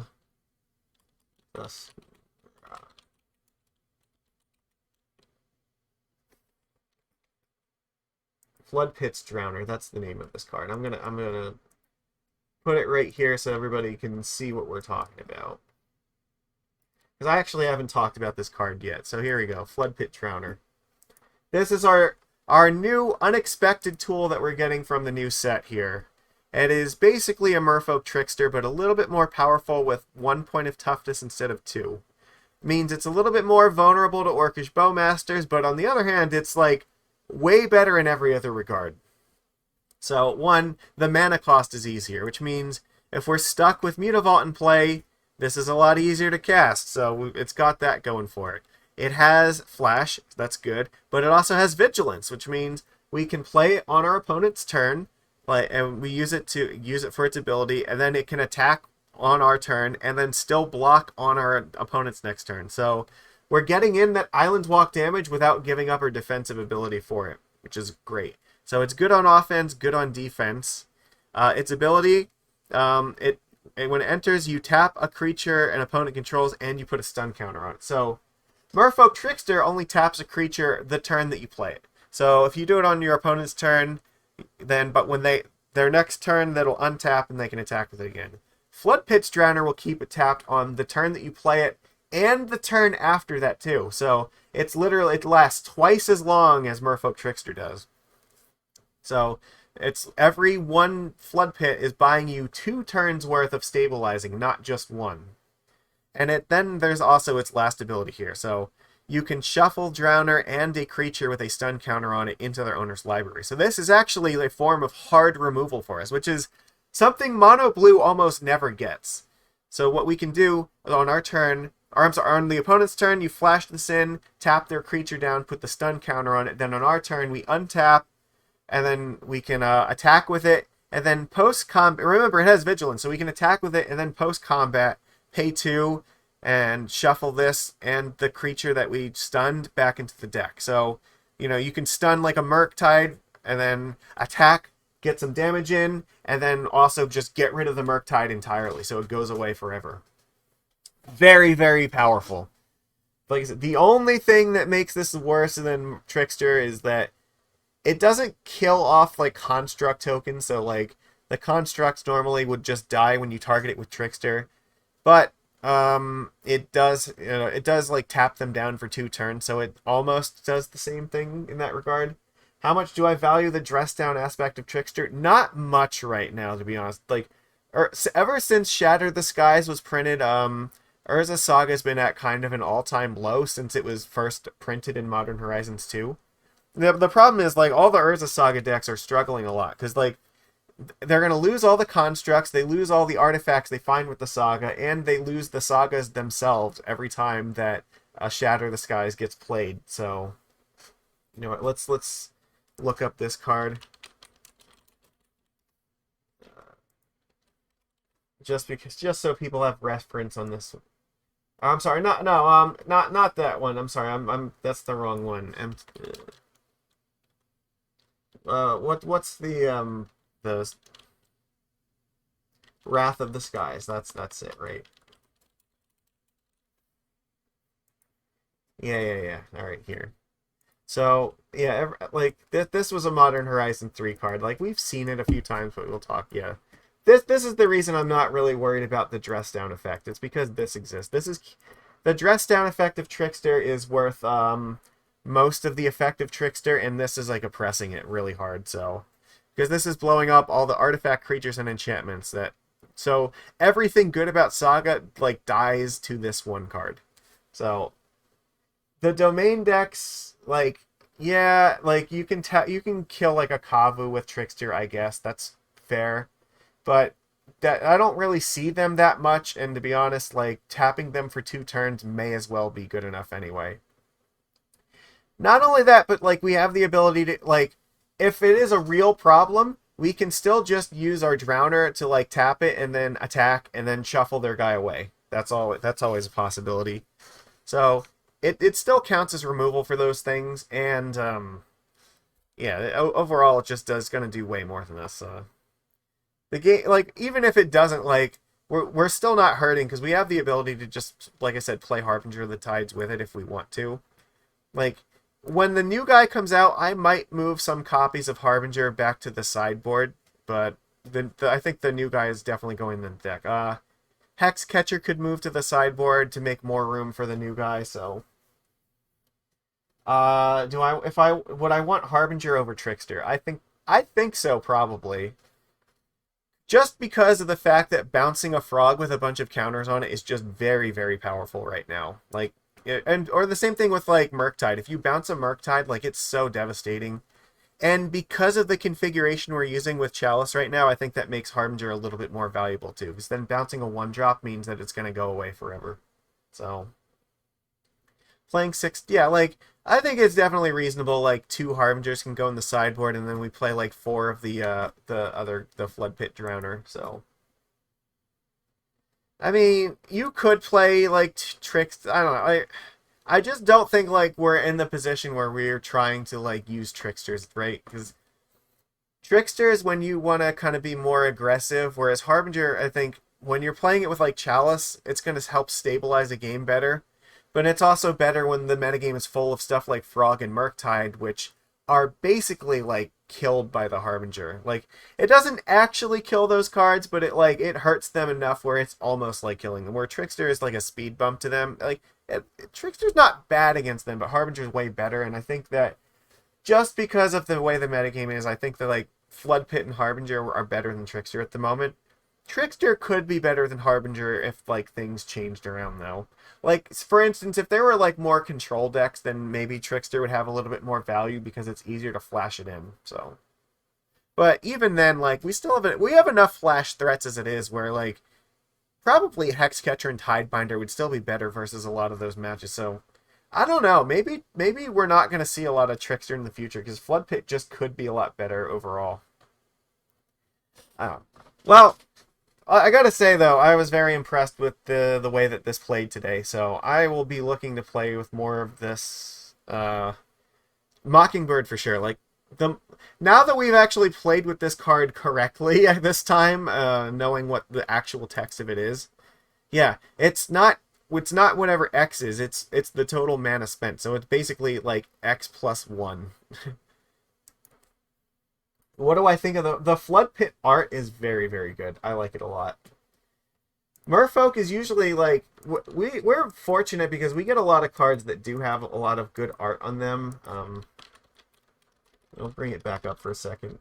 Flood Pits Drowner. That's the name of this card. I'm gonna put it right here so everybody can see what we're talking about. Because I actually haven't talked about this card yet. So here we go. Flood Pit Drowner. This is our new unexpected tool that we're getting from the new set here. It is basically a Merfolk Trickster, but a little bit more powerful with 1 point of toughness instead of 2. means it's a little bit more vulnerable to Orcish Bowmasters, but on the other hand, it's like way better in every other regard. So, one, the mana cost is easier, which means if we're stuck with Mutavault in play, this is a lot easier to cast, so it's got that going for it. It has Flash, that's good, but it also has Vigilance, which means we can play on our opponent's turn, and we use it for its ability, and then it can attack on our turn, and then still block on our opponent's next turn. So we're getting in that Island Walk damage without giving up our defensive ability for it, which is great. So it's good on offense, good on defense. Its ability, when it enters, you tap a creature an opponent controls, and you put a stun counter on it. So Merfolk Trickster only taps a creature the turn that you play it. So if you do it on your opponent's turn, but when their next turn, that'll untap and they can attack with it again. Floodpit's Drowner will keep it tapped on the turn that you play it and the turn after that too. So it lasts twice as long as Merfolk Trickster does. So it's every one Flood Pit is buying you 2 turns worth of stabilizing, not just one. And then there's also its last ability here. So you can shuffle Drowner and a creature with a stun counter on it into their owner's library. So this is actually a form of hard removal for us, which is something Mono Blue almost never gets. So what we can do on our turn, on the opponent's turn, you flash this in, tap their creature down, put the stun counter on it. Then on our turn, we untap, and then we can attack with it. And then post-combat, remember it has Vigilance, so we can attack with it, and then post-combat, pay 2, and shuffle this and the creature that we stunned back into the deck. So, you can stun like a Murktide, and then attack, get some damage in, and then also just get rid of the Murktide entirely, so it goes away forever. Very, very powerful. Like I said, the only thing that makes this worse than Trickster is that it doesn't kill off like construct tokens, so like the constructs normally would just die when you target it with Trickster, but it does like tap them down for 2 turns, so it almost does the same thing in that regard. How much do I value the dress down aspect of Trickster? Not much right now, to be honest. Like, ever since Shatter the Skies was printed, Urza Saga has been at kind of an all-time low since it was first printed in Modern Horizons 2. The problem is, like, all the Urza Saga decks are struggling a lot, because, like, they're going to lose all the constructs, they lose all the artifacts they find with the saga, and they lose the sagas themselves every time that Shatter the Skies gets played. So, you know what, let's look up this card. Just so people have reference on this one. I'm sorry, not that one. I'm sorry, that's the wrong one. What's the Wrath of the Skies? That's it, right? Yeah. All right, here. So yeah, like this was a Modern Horizon 3 card. Like we've seen it a few times, but we'll talk. Yeah, this is the reason I'm not really worried about the dress down effect. It's because this exists. This is the dress down effect of Trickster is worth most of the effect of Trickster, and this is like oppressing it really hard. So because this is blowing up all the artifact creatures and enchantments so everything good about Saga like dies to this one card. So the domain decks, like, yeah, like you can kill like a Kavu with Trickster, I guess. That's fair. But that I don't really see them that much, and to be honest, like tapping them for 2 turns may as well be good enough anyway. Not only that, but like we have the ability to, like, if it is a real problem, we can still just use our Drowner to like tap it and then attack and then shuffle their guy away. That's always a possibility. So it still counts as removal for those things, and yeah, overall it just gonna do way more than this. The game, like, even if it doesn't, like, we're still not hurting because we have the ability to just, like I said, play Harbinger of the Tides with it if we want to. Like, when the new guy comes out, I might move some copies of Harbinger back to the sideboard, but I think the new guy is definitely going in the deck. Hexcatcher could move to the sideboard to make more room for the new guy, so would I want Harbinger over Trickster? I think so, probably. just because of the fact that bouncing a frog with a bunch of counters on it is just very, very powerful right now. Like, or the same thing with like Murktide. If you bounce a Murktide, like it's so devastating. And because of the configuration we're using with Chalice right now, I think that makes Harbinger a little bit more valuable too. Because then bouncing a 1-drop means that it's going to go away forever. So, playing 6, yeah, like, I think it's definitely reasonable. Like, 2 Harbingers can go in the sideboard, and then we play like 4 of the Flood Pit Drowner. So, I mean, you could play like tricks. I don't know. I just don't think like we're in the position where we're trying to like use tricksters, right? Because trickster is when you want to kind of be more aggressive, whereas Harbinger, I think when you're playing it with like Chalice, it's going to help stabilize a game better. But it's also better when the metagame is full of stuff like Frog and Murktide, which are basically like killed by the Harbinger. Like, it doesn't actually kill those cards, but it hurts them enough where it's almost like killing them. Where Trickster is like a speed bump to them. Like, Trickster's not bad against them, but Harbinger's way better. And I think that just because of the way the metagame is, I think that like Flood Pit and Harbinger are better than Trickster at the moment. Trickster could be better than Harbinger if like things changed around though. Like, for instance, if there were like more control decks, then maybe Trickster would have a little bit more value because it's easier to flash it in. So, but even then, like, we have enough flash threats as it is where like probably Hexcatcher and Tidebinder would still be better versus a lot of those matches. So I don't know. Maybe we're not going to see a lot of Trickster in the future because Flood Pit just could be a lot better overall. I don't know. Well, I gotta say though, I was very impressed with the way that this played today. So I will be looking to play with more of this Mockingbird for sure. Like, now that we've actually played with this card correctly at this time, knowing what the actual text of it is, yeah, it's not whatever X is. It's the total mana spent. So it's basically like X plus 1. What do I think of the Flood Pit art is very, very good. I like it a lot. Merfolk is usually like we're fortunate because we get a lot of cards that do have a lot of good art on them. I'll bring it back up for a second.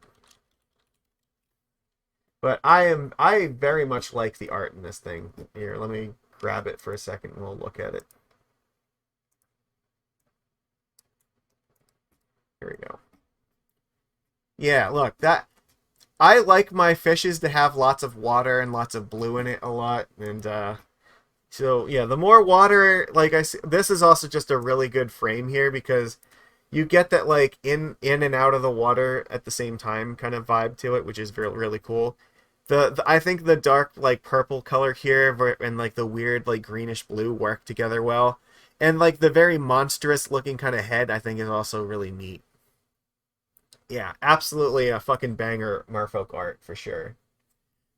But I very much like the art in this thing. Here, let me grab it for a second and we'll look at it. Here we go. Yeah, look, that I like my fishes to have lots of water and lots of blue in it a lot, and so yeah, the more water, like I see, this is also just a really good frame here because you get that like in and out of the water at the same time kind of vibe to it, which is really really cool. I think the dark like purple color here and like the weird like greenish blue work together well, and like the very monstrous looking kind of head I think is also really neat. Yeah, absolutely a fucking banger Merfolk art for sure.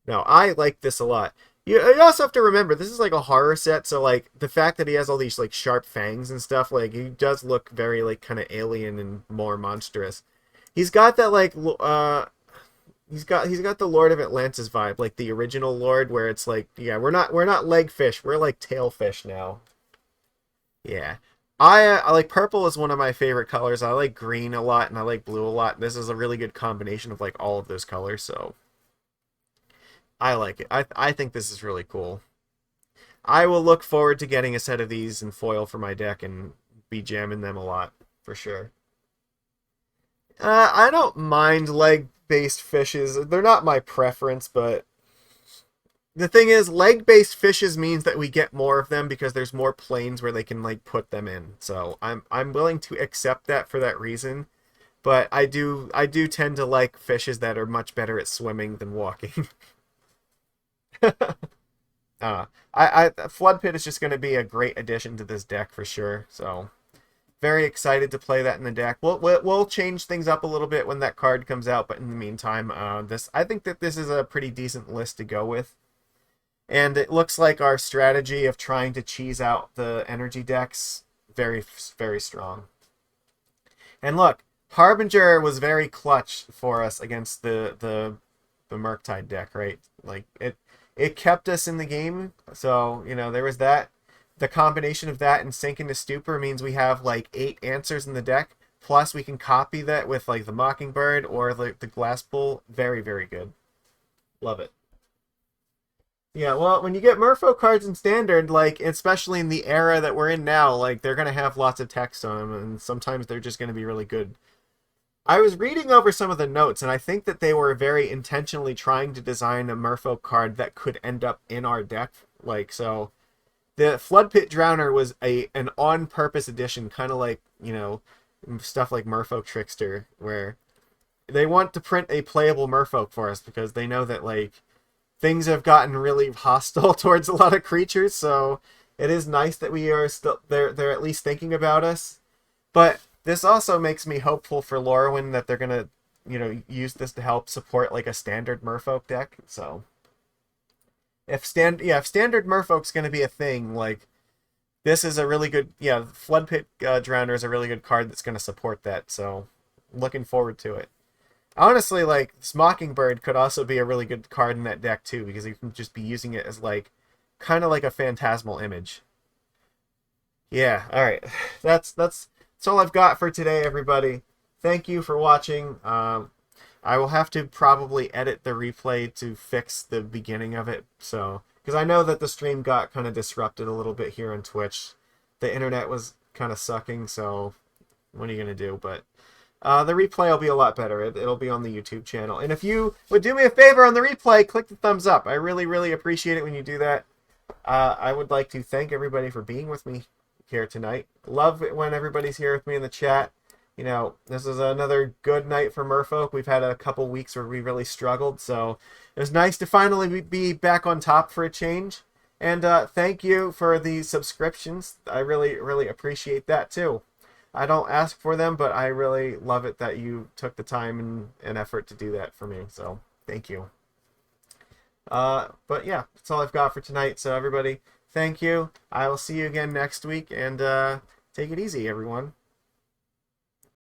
No, I like this a lot. You also have to remember this is like a horror set, so like the fact that he has all these like sharp fangs and stuff, like he does look very like kind of alien and more monstrous. He's got that like he's got the Lord of Atlantis vibe, like the original Lord, where it's like, yeah, we're not leg fish, we're like tail fish now. Yeah. I like purple is one of my favorite colors. I like green a lot and I like blue a lot. This is a really good combination of like all of those colors, so I like it. I think this is really cool. I will look forward to getting a set of these in foil for my deck and be jamming them a lot for sure. I don't mind leg-based fishes. They're not my preference, but the thing is, leg-based fishes means that we get more of them because there's more planes where they can like put them in. So I'm willing to accept that for that reason. But I do tend to like fishes that are much better at swimming than walking. Flood Pit is just going to be a great addition to this deck for sure. So very excited to play that in the deck. We'll change things up a little bit when that card comes out, but in the meantime, I think that this is a pretty decent list to go with. And it looks like our strategy of trying to cheese out the energy decks very, very strong. And look, Harbinger was very clutch for us against the Murktide deck, right? Like it kept us in the game. So, there was that. The combination of that and Sink into Stupor means we have like 8 answers in the deck. Plus we can copy that with like the Mockingbird or the Glasspool. Very, very good. Love it. Yeah, well, when you get Merfolk cards in Standard, like, especially in the era that we're in now, like, they're going to have lots of text on them, and sometimes they're just going to be really good. I was reading over some of the notes, and I think that they were very intentionally trying to design a Merfolk card that could end up in our deck. Like, so the Flood Pit Drowner was an on-purpose addition, kind of like, stuff like Merfolk Trickster, where they want to print a playable Merfolk for us because they know that, like, things have gotten really hostile towards a lot of creatures, so it is nice that we are still they're at least thinking about us. But this also makes me hopeful for Lorwyn that they're gonna, use this to help support like a standard Merfolk deck. So if standard Merfolk's gonna be a thing, like this is a really good Flood Pit Drowner is a really good card that's gonna support that. So looking forward to it. Honestly, like this Mockingbird could also be a really good card in that deck too, because you can just be using it as like kind of like a phantasmal image. Yeah, all right. That's all I've got for today, everybody. Thank you for watching. I will have to probably edit the replay to fix the beginning of it, so because I know that the stream got kind of disrupted a little bit here on Twitch. The internet was kind of sucking, so what are you gonna do? But the replay will be a lot better. It'll be on the YouTube channel. And if you would do me a favor on the replay, click the thumbs up. I really, really appreciate it when you do that. I would like to thank everybody for being with me here tonight. Love it when everybody's here with me in the chat. This is another good night for Merfolk. We've had a couple weeks where we really struggled, so it was nice to finally be back on top for a change. And thank you for the subscriptions. I really, really appreciate that too. I don't ask for them, but I really love it that you took the time and effort to do that for me. So thank you. But yeah, that's all I've got for tonight. So everybody, thank you. I will see you again next week, and take it easy, everyone.